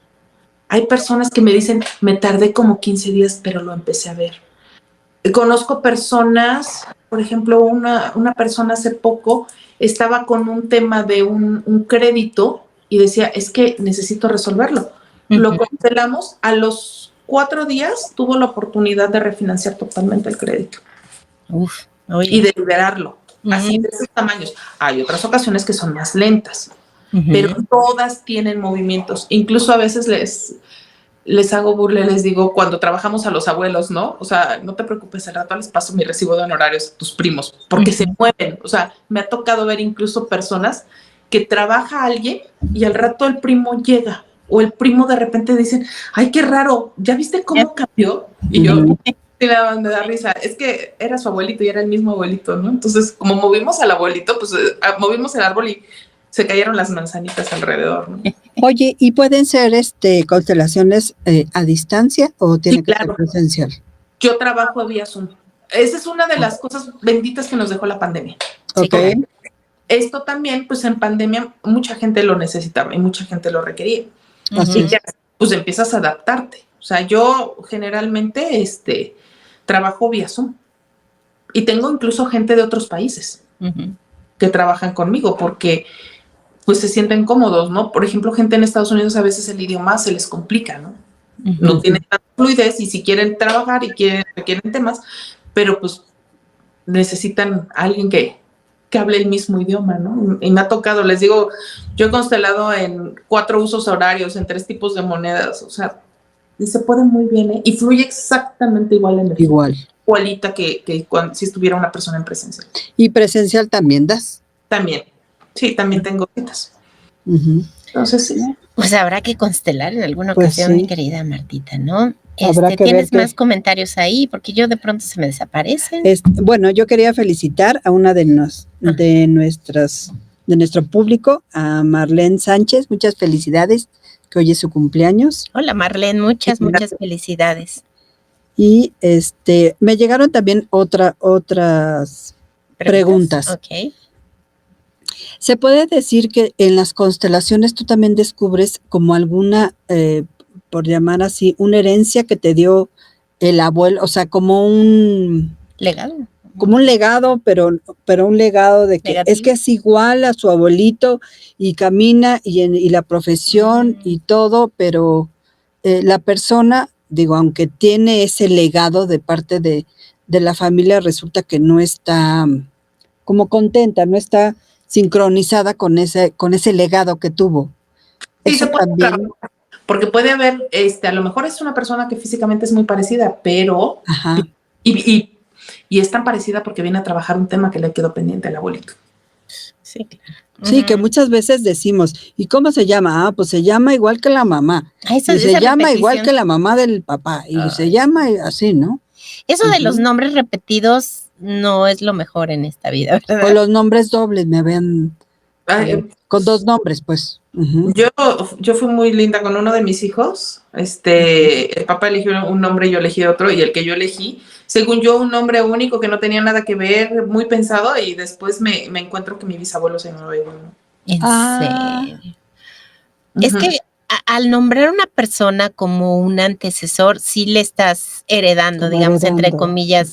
Hay personas que me dicen, me tardé como 15 días, pero lo empecé a ver. Conozco personas, por ejemplo, una persona hace poco estaba con un tema de un crédito y decía, es que necesito resolverlo. Lo constelamos, a los 4 días tuvo la oportunidad de refinanciar totalmente el crédito. Y de liberarlo, así de esos tamaños. Hay otras ocasiones que son más lentas, pero todas tienen movimientos. Incluso a veces les hago burla, les digo, cuando trabajamos a los abuelos, ¿no? O sea, no te preocupes, al rato les paso mi recibo de honorarios a tus primos, porque se mueven. O sea, me ha tocado ver incluso personas que trabaja alguien y al rato el primo llega o el primo de repente dice, ay, qué raro, ¿ya viste cómo cambió? Y yo, sí, me da risa, es que era su abuelito y era el mismo abuelito, ¿no? Entonces, como movimos al abuelito, pues movimos el árbol y se cayeron las manzanitas alrededor, ¿no? Oye, ¿y pueden ser constelaciones a distancia o tiene que ser presencial? Yo trabajo vía Zoom. Esa es una de las cosas benditas que nos dejó la pandemia. Ok. Sí, esto también, pues en pandemia mucha gente lo necesitaba y mucha gente lo requería. Así es. Pues empiezas a adaptarte. O sea, yo generalmente trabajo vía Zoom y tengo incluso gente de otros países que trabajan conmigo porque pues se sienten cómodos, ¿no? Por ejemplo, gente en Estados Unidos a veces el idioma se les complica, ¿no? No tienen tanta fluidez y si quieren trabajar y requieren temas, pero pues necesitan a alguien que hable el mismo idioma, ¿no? Y me ha tocado, les digo, yo he constelado en 4 usos horarios, en 3 tipos de monedas, o sea, y se puede muy bien, ¿eh? Y fluye exactamente igual en el igualita que si estuviera una persona en presencial. ¿Y presencial también das? También, sí, también tengo citas. Entonces, sí. Pues habrá que constelar en alguna ocasión, mi querida Martita, ¿no? ¿Tienes más comentarios ahí? Porque yo de pronto se me desaparecen. Bueno, yo quería felicitar a una de nuestro público, a Marlene Sánchez. Muchas felicidades, que hoy es su cumpleaños. Hola, Marlene, muchas felicidades. Y me llegaron también otras preguntas. Ok. ¿Se puede decir que en las constelaciones tú también descubres como alguna, por llamar así, una herencia que te dio el abuelo, o sea, como un legado? Como un legado, pero un legado de que es que es igual a su abuelito y camina y la profesión y todo, pero la persona, digo, aunque tiene ese legado de parte de la familia, resulta que no está como contenta, no está sincronizada con ese legado que tuvo. Sí, eso se puede también. trabajar, porque puede haber, a lo mejor es una persona que físicamente es muy parecida, pero y es tan parecida porque viene a trabajar un tema que le quedó pendiente al abuelito. Sí, claro. Sí, que muchas veces decimos, ¿y cómo se llama? Ah, pues se llama igual que la mamá. Y se llama igual que la mamá del papá. Y se llama así, ¿no? Eso de los nombres repetidos no es lo mejor en esta vida, ¿verdad? O los nombres dobles, me ven con 2 nombres, pues. Yo fui muy linda con uno de mis hijos. El papá eligió un nombre y yo elegí otro, y el que yo elegí, según yo, un nombre único que no tenía nada que ver, muy pensado, y después me encuentro que mi bisabuelo se llamaba igual. ¿En serio? Es que al nombrar a una persona como un antecesor, sí le estás heredando, digamos, entre comillas.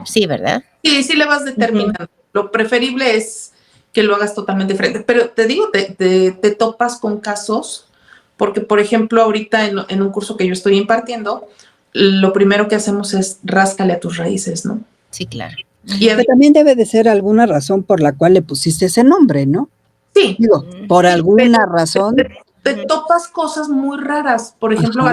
Sí, ¿verdad? Sí le vas determinando. Lo preferible es que lo hagas totalmente diferente. Pero te digo, te topas con casos, porque, por ejemplo, ahorita en un curso que yo estoy impartiendo, lo primero que hacemos es ráscale a tus raíces, ¿no? Sí, claro. Pero también debe de ser alguna razón por la cual le pusiste ese nombre, ¿no? Sí. Digo, por alguna razón. Te topas cosas muy raras. Por ejemplo,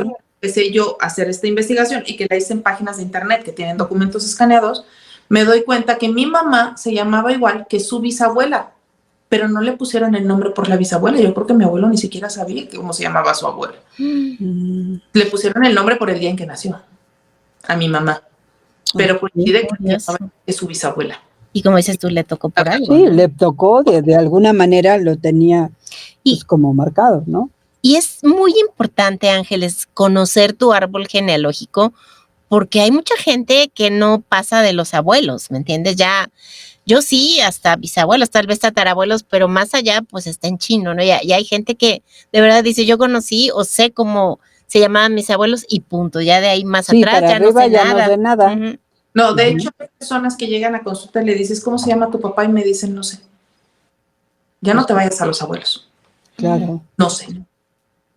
empecé yo a hacer esta investigación y que la hice en páginas de internet que tienen documentos escaneados. Me doy cuenta que mi mamá se llamaba igual que su bisabuela, pero no le pusieron el nombre por la bisabuela. Yo creo que mi abuelo ni siquiera sabía cómo se llamaba su abuela. Le pusieron el nombre por el día en que nació, a mi mamá. Pero coincide que su bisabuela. Y como dices tú, le tocó por algo. Sí, ¿no? Le tocó, de alguna manera lo tenía pues, como marcado, ¿no? Y es muy importante, Ángeles, conocer tu árbol genealógico, porque hay mucha gente que no pasa de los abuelos, ¿me entiendes? Ya, yo sí, hasta bisabuelos, tal vez tatarabuelos, pero más allá, pues está en chino, ¿no? Y hay gente que de verdad dice, yo conocí o sé cómo se llamaban mis abuelos y punto, ya de ahí más atrás ya no sé nada. No sé nada. No, de hecho, hay personas que llegan a consulta y le dices, ¿cómo se llama tu papá? Y me dicen, no sé. Ya no te vayas a los abuelos. Claro. No sé.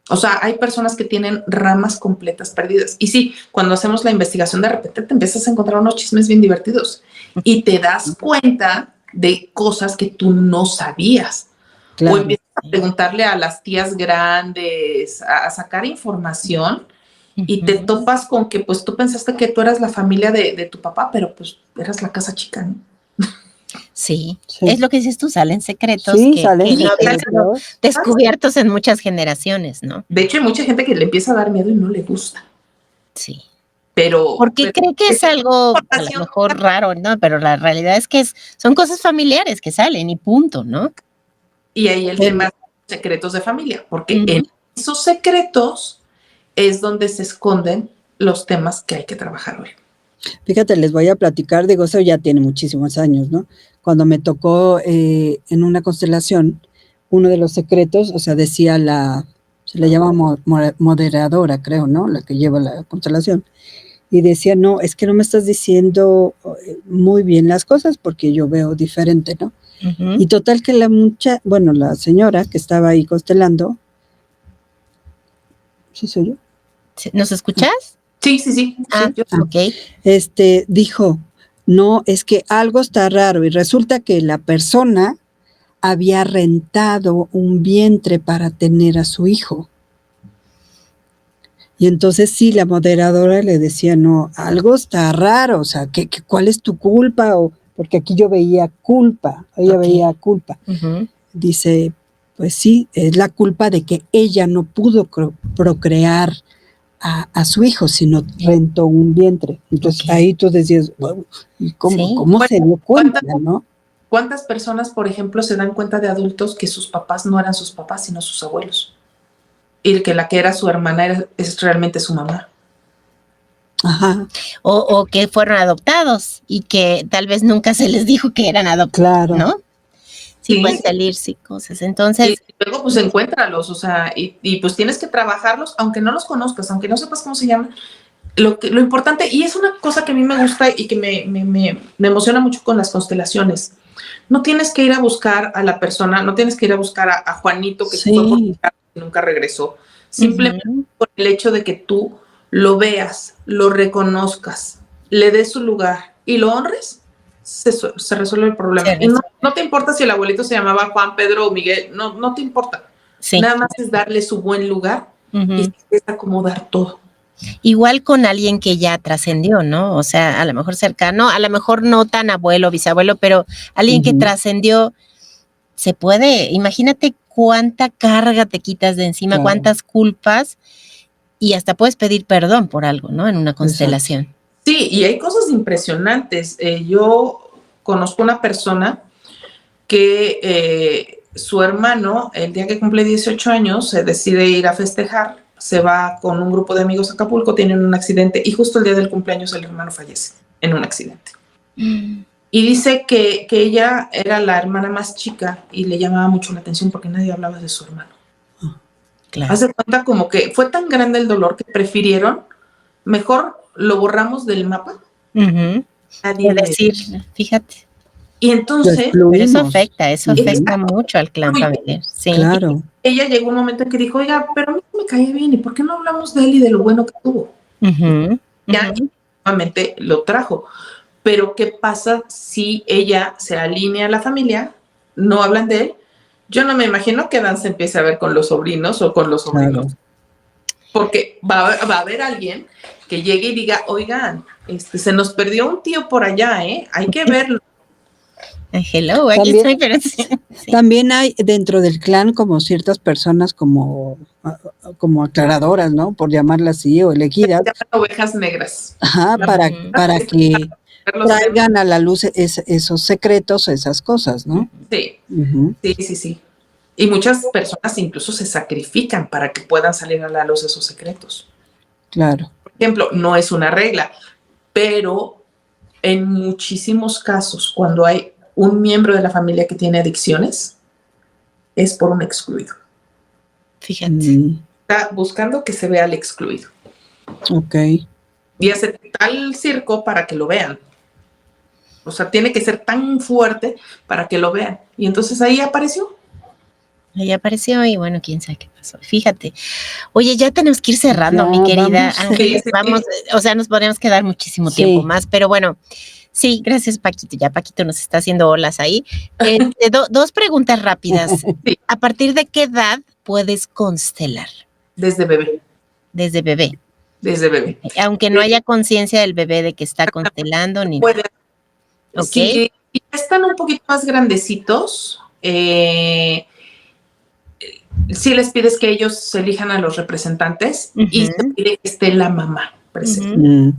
O sea, hay personas que tienen ramas completas perdidas. Y sí, cuando hacemos la investigación, de repente te empiezas a encontrar unos chismes bien divertidos y te das cuenta de cosas que tú no sabías. Claro. O empiezas a preguntarle a las tías grandes, a sacar información. Y te topas con que, pues, tú pensaste que tú eras la familia de tu papá, pero, pues, eras la casa chica, ¿no? Sí. Sí. Es lo que dices tú, salen secretos Sí, que salen no habían sido secretos. descubiertos en muchas generaciones, ¿no? De hecho, hay mucha gente que le empieza a dar miedo y no le gusta. Sí. Pero Porque cree que es algo a lo información- mejor raro, ¿no? Pero la realidad es que son cosas familiares que salen y punto, ¿no? Y ahí el tema de secretos de familia, porque en Ujú. esos secretos es donde se esconden los temas que hay que trabajar hoy. Fíjate, les voy a platicar, digo, eso ya tiene muchísimos años, ¿no? Cuando me tocó en una constelación, uno de los secretos, o sea, decía se le llama moderadora, creo, ¿no? La que lleva la constelación. Y decía, no, es que no me estás diciendo muy bien las cosas porque yo veo diferente, ¿no? Ujú. Y total que la señora que estaba ahí constelando, ¿sí soy yo? Sí, ¿nos escuchas? Sí, sí, sí. Ah, yo- ok. Dijo, no, es que algo está raro y resulta que la persona había rentado un vientre para tener a su hijo. Y entonces sí, la moderadora le decía, no, algo está raro, o sea, ¿cuál es tu culpa? Porque aquí yo veía culpa, ella Ok. veía culpa. Ujú. Dice, pues sí, es la culpa de que ella no pudo procrear a su hijo, sino rentó un vientre. Entonces Ok. ahí tú decías, wow, ¿y cómo, Sí. cómo se dio cuenta, no? ¿Cuántas personas, por ejemplo, se dan cuenta de adultos que sus papás no eran sus papás, sino sus abuelos? Y que la que era su hermana es realmente su mamá. Ajá, O que fueron adoptados y que tal vez nunca se les dijo que eran adoptados, claro. ¿no? Sí, Sí. pueden salir, sí, cosas. Y Entonces, luego, pues, encuéntralos, o sea, y pues tienes que trabajarlos, aunque no los conozcas, aunque no sepas cómo se llaman. Lo importante, y es una cosa que a mí me gusta y que me emociona mucho con las constelaciones. No tienes que ir a buscar a la persona, no tienes que ir a buscar a Juanito que se fue por Sí, y nunca regresó. Simplemente ujú, por el hecho de que tú lo veas, lo reconozcas, le des su lugar y lo honres, se resuelve el problema. se Y no, resuelve. no te importa si el abuelito se llamaba Juan, Pedro o Miguel, no te importa. Sí. Nada más es darle su buen lugar Ujú. y es acomodar todo. Igual con alguien que ya trascendió, ¿no? O sea, a lo mejor cercano, a lo mejor no tan abuelo, bisabuelo, pero alguien que ujú, trascendió, se puede. Imagínate cuánta carga te quitas de encima, claro, cuántas culpas, y hasta puedes pedir perdón por algo, ¿no? En una exacto. constelación. Sí, y hay cosas impresionantes. Yo conozco una persona que su hermano, el día que cumple 18 años, se decide ir a festejar, se va con un grupo de amigos a Acapulco, tienen un accidente y justo el día del cumpleaños el hermano fallece en un accidente. Y dice que ella era la hermana más chica y le llamaba mucho la atención porque nadie hablaba de su hermano. Claro. Haz de cuenta como que fue tan grande el dolor que prefirieron, mejor lo borramos del mapa. Ujú. Nadie Es me... decir, fíjate, Y Lo entonces, pero eso excluimos. afecta Ujú, mucho al clan familiar. Sí. claro, ella llegó un momento en que dijo, oiga, pero a mí me caía bien, ¿y por qué no hablamos de él y de lo bueno que tuvo? Ujú, Ya, ujú. nuevamente lo trajo. Pero ¿qué pasa si ella se alinea a la familia, no hablan de él? Yo no me imagino que Dan se empiece a ver con los sobrinos o con los sobrinos. claro. Porque va a haber alguien que llegue y diga, oigan, se nos perdió un tío por allá, hay que verlo. Hello, aquí También, estoy, pero sí. Sí. también hay dentro del clan como ciertas personas como aclaradoras, ¿no? Por llamarlas así, o elegidas, Se llaman ovejas negras. ajá, Ujú. para que Ver los temas. traigan a la luz esos secretos, esas cosas, ¿no? Sí, Ujú, sí. Y muchas personas incluso se sacrifican para que puedan salir a la luz esos secretos. claro, Por ejemplo, no es una regla, pero en muchísimos casos, cuando hay un miembro de la familia que tiene adicciones, es por un excluido. Fíjate. Está buscando que se vea al excluido. ok. Y hace tal circo para que lo vean. O sea, tiene que ser tan fuerte para que lo vean. Y entonces ahí apareció. Ahí apareció y bueno, quién sabe qué pasó. Fíjate. Oye, ya tenemos que ir cerrando, Ya, mi querida vamos. Ángeles. Sí. Vamos, o sea, nos podríamos quedar muchísimo Sí. tiempo más, pero bueno, sí, gracias, Paquito. Ya Paquito nos está haciendo olas ahí. Dos preguntas rápidas. Sí. ¿A partir de qué edad puedes constelar? Desde bebé. Desde bebé. Desde bebé. Aunque no haya conciencia del bebé de que está constelando ni Puede. Ok. Si están un poquito más grandecitos, sí les pides que ellos elijan a los representantes y se pide que esté la mamá presente.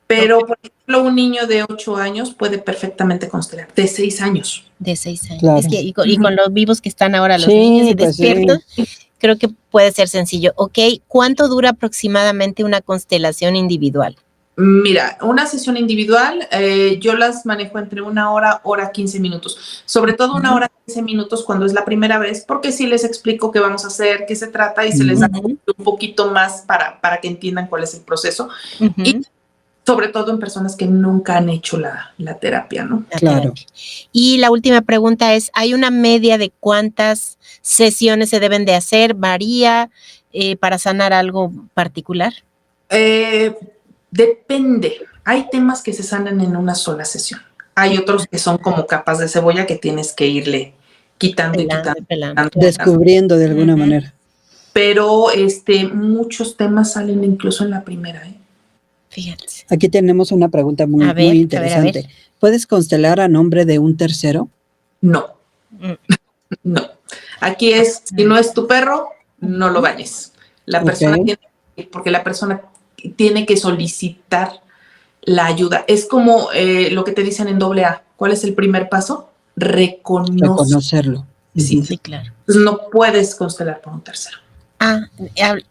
Pero, por ejemplo, un niño de 8 años puede perfectamente constelar, de 6 años. De 6 años. Claro. Es que, y con los vivos que están ahora los Sí, niños y pues despiertos, creo que puede ser sencillo. Ok, ¿cuánto dura aproximadamente una constelación individual? Mira, una sesión individual, yo las manejo entre 1 hora, 15 minutos. Sobre todo 1 hora, 15 minutos cuando es la primera vez, porque sí les explico qué vamos a hacer, qué se trata y se les da un poquito más para que entiendan cuál es el proceso. Y sobre todo en personas que nunca han hecho la terapia, ¿no? Claro. Y la última pregunta es, ¿hay una media de cuántas sesiones se deben de hacer? ¿Varía para sanar algo particular? Depende. Hay temas que se sanan en una sola sesión. Hay otros que son como capas de cebolla que tienes que irle quitando Pelando. Descubriendo de alguna manera. Pero muchos temas salen incluso en la primera, ¿eh? Fíjate. Aquí tenemos una pregunta muy interesante. A ver. ¿Puedes constelar a nombre de un tercero? No. No. Aquí es, si no es tu perro, no lo bañes. La persona porque la persona tiene que solicitar la ayuda. Es como lo que te dicen en AA. ¿Cuál es el primer paso? Reconocerlo. Sí, claro. Entonces no puedes constelar por un tercero.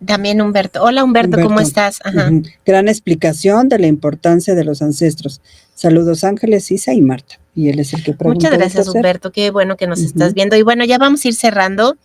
También Humberto. Hola Humberto, ¿cómo estás? Ajá. Gran explicación de la importancia de los ancestros. Saludos Ángeles, Isa y Marta. Y él es el que pregunta. Muchas gracias Humberto, qué bueno que nos estás viendo. Y bueno, ya vamos a ir cerrando.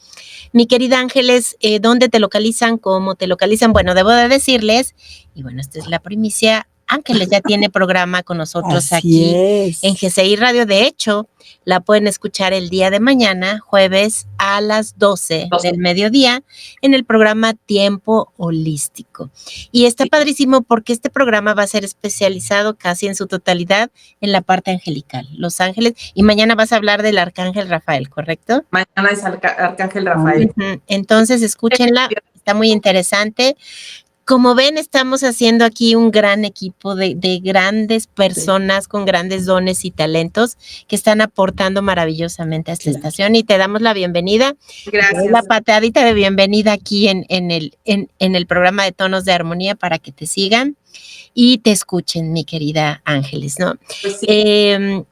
Mi querida Ángeles, ¿dónde te localizan? ¿Cómo te localizan? Bueno, debo de decirles, y bueno, esta es la primicia, Ángeles ya tiene programa con nosotros aquí en GCI Radio. De hecho, la pueden escuchar el día de mañana, jueves a las 12 del mediodía, en el programa Tiempo Holístico. Y está padrísimo porque este programa va a ser especializado casi en su totalidad en la parte angelical, los ángeles. Y mañana vas a hablar del Arcángel Rafael, ¿correcto? Mañana es Arcángel Rafael. Entonces, escúchenla, está muy interesante. Como ven, estamos haciendo aquí un gran equipo de grandes personas con grandes dones y talentos que están aportando maravillosamente a esta estación y te damos la bienvenida. Gracias. La patadita de bienvenida aquí en el programa de Tonos de Armonía para que te sigan y te escuchen, mi querida Ángeles, ¿no? Pues sí.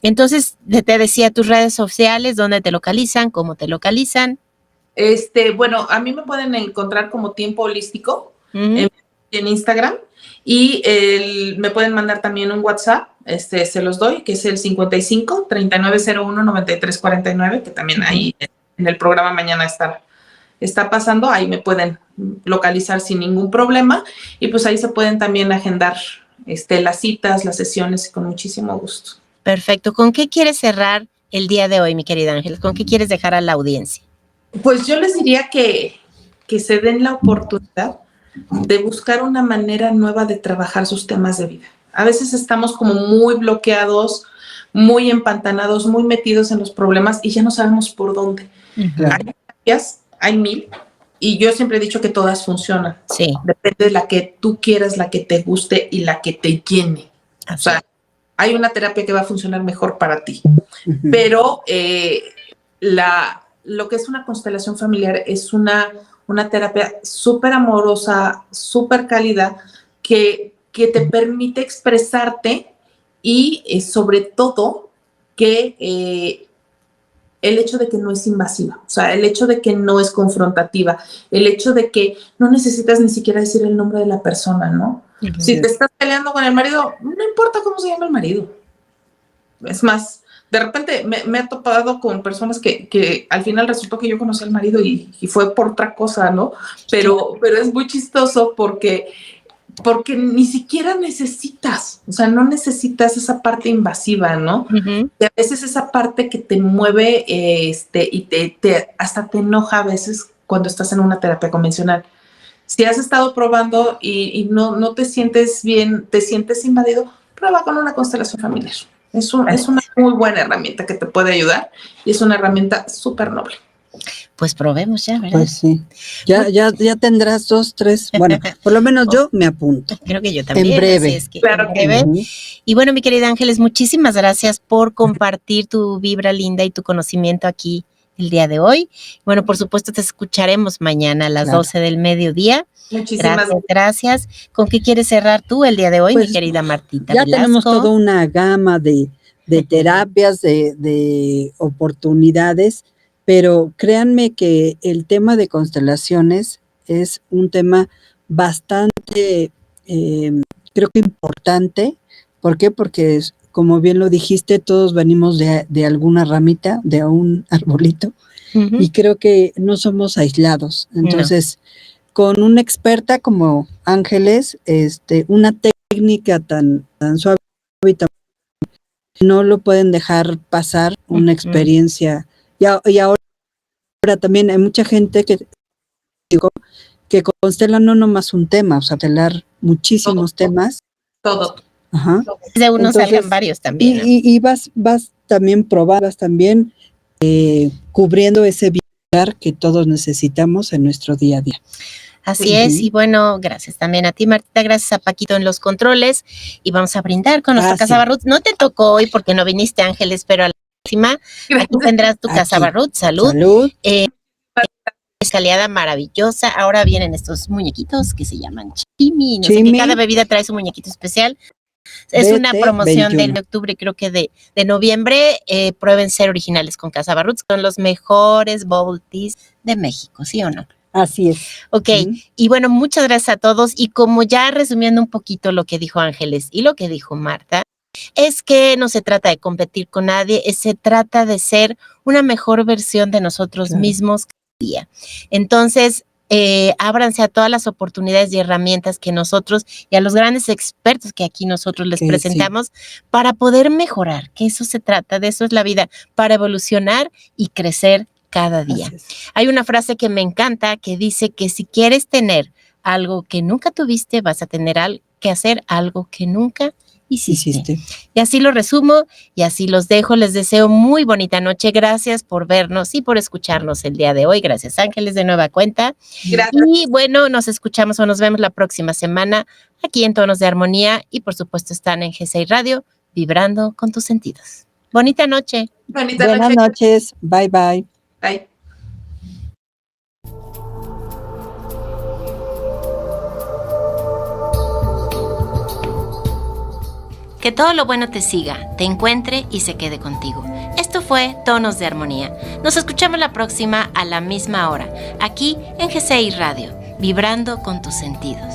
Entonces, te decía tus redes sociales, dónde te localizan, cómo te localizan. Bueno, a mí me pueden encontrar como Tiempo Holístico en Instagram y me pueden mandar también un WhatsApp, se los doy, que es el 55 3901 9349, que también ahí en el programa mañana está pasando, ahí me pueden localizar sin ningún problema y pues ahí se pueden también agendar las citas, las sesiones con muchísimo gusto. Perfecto. ¿Con qué quieres cerrar el día de hoy, mi querida Ángeles? ¿Con qué quieres dejar a la audiencia? Pues yo les diría que se den la oportunidad de buscar una manera nueva de trabajar sus temas de vida. A veces estamos como muy bloqueados, muy empantanados, muy metidos en los problemas y ya no sabemos por dónde. Hay terapias, hay 1000, y yo siempre he dicho que todas funcionan. Sí. Depende de la que tú quieras, la que te guste y la que te llene. O sea, hay una terapia que va a funcionar mejor para ti. Pero lo que es una constelación familiar es una terapia súper amorosa, súper cálida, que te permite expresarte y sobre todo que el hecho de que no es invasiva, o sea, el hecho de que no es confrontativa, el hecho de que no necesitas ni siquiera decir el nombre de la persona, ¿no? Si te estás peleando con el marido, no importa cómo se llama el marido. Es más, de repente me he topado con personas que al final resultó que yo conocí al marido y fue por otra cosa, ¿no? Pero es muy chistoso porque ni siquiera necesitas, o sea, no necesitas esa parte invasiva, ¿no? Y a veces esa parte que te mueve y hasta te enoja a veces cuando estás en una terapia convencional. Si has estado probando y no te sientes bien, te sientes invadido, prueba con una constelación familiar. Es una muy buena herramienta que te puede ayudar y es una herramienta súper noble. Pues probemos ya, ¿verdad? Pues sí. Ya tendrás 2, 3. Bueno, por lo menos yo me apunto. Creo que yo también. En breve. Así es que Claro en que breve. Ujú. Y bueno, mi querida Ángeles, muchísimas gracias por compartir tu vibra linda y tu conocimiento aquí el día de hoy. Bueno, por supuesto, te escucharemos mañana a las Claro. 12 del mediodía. Muchísimas Gracias. ¿Con qué quieres cerrar tú el día de hoy, Pues, mi querida Martita Ya Velasco? tenemos toda una gama de terapias, de oportunidades, pero créanme que el tema de constelaciones es un tema bastante, creo que importante. ¿Por qué? Porque, como bien lo dijiste, todos venimos de alguna ramita, de un arbolito, Ujú. y creo que no somos aislados. Entonces, con una experta como Ángeles, una técnica tan suave y tan, no lo pueden dejar pasar, una experiencia. Y ahora también hay mucha gente que constela no nomás un tema, o sea, constelar muchísimos temas. todo. Ajá. De uno Entonces, salgan varios también. ¿no? Y vas también probando, vas también cubriendo ese bienestar que todos necesitamos en nuestro día a día. Así es, y bueno, gracias también a ti, Martita, gracias a Paquito en los controles, y vamos a brindar con nuestra Casa Barrut. No te tocó hoy porque no viniste, Ángeles, pero a la próxima aquí tendrás tu Casa Barrut. Salud. Salud. Escaleada maravillosa. Ahora vienen estos muñequitos que se llaman Chimi. No sé, que cada bebida trae su muñequito especial. Es una promoción 21. del octubre, creo que de noviembre. Prueben ser originales con Casa Barrut. Son los mejores bubble teas de México, ¿sí o no? Así es. Ok, y bueno, muchas gracias a todos. Y como ya resumiendo un poquito lo que dijo Ángeles y lo que dijo Marta, es que no se trata de competir con nadie, se trata de ser una mejor versión de nosotros mismos cada día. Entonces, ábranse a todas las oportunidades y herramientas que nosotros y a los grandes expertos que aquí nosotros les presentamos para poder mejorar, que eso se trata, de eso es la vida, para evolucionar y crecer cada día. Hay una frase que me encanta que dice que si quieres tener algo que nunca tuviste, vas a tener que hacer algo que nunca hiciste. Y así lo resumo y así los dejo. Les deseo muy bonita noche. Gracias por vernos y por escucharnos el día de hoy. Gracias, Ángeles, de nueva cuenta. Gracias. Y bueno, nos escuchamos o nos vemos la próxima semana aquí en Tonos de Armonía y por supuesto están en G6 Radio, vibrando con tus sentidos. Bonita noche. Buenas noches. Bye, bye. Bye. Que todo lo bueno te siga, te encuentre y se quede contigo. Esto fue Tonos de Armonía. Nos escuchamos la próxima a la misma hora, aquí en G6 Radio, vibrando con tus sentidos.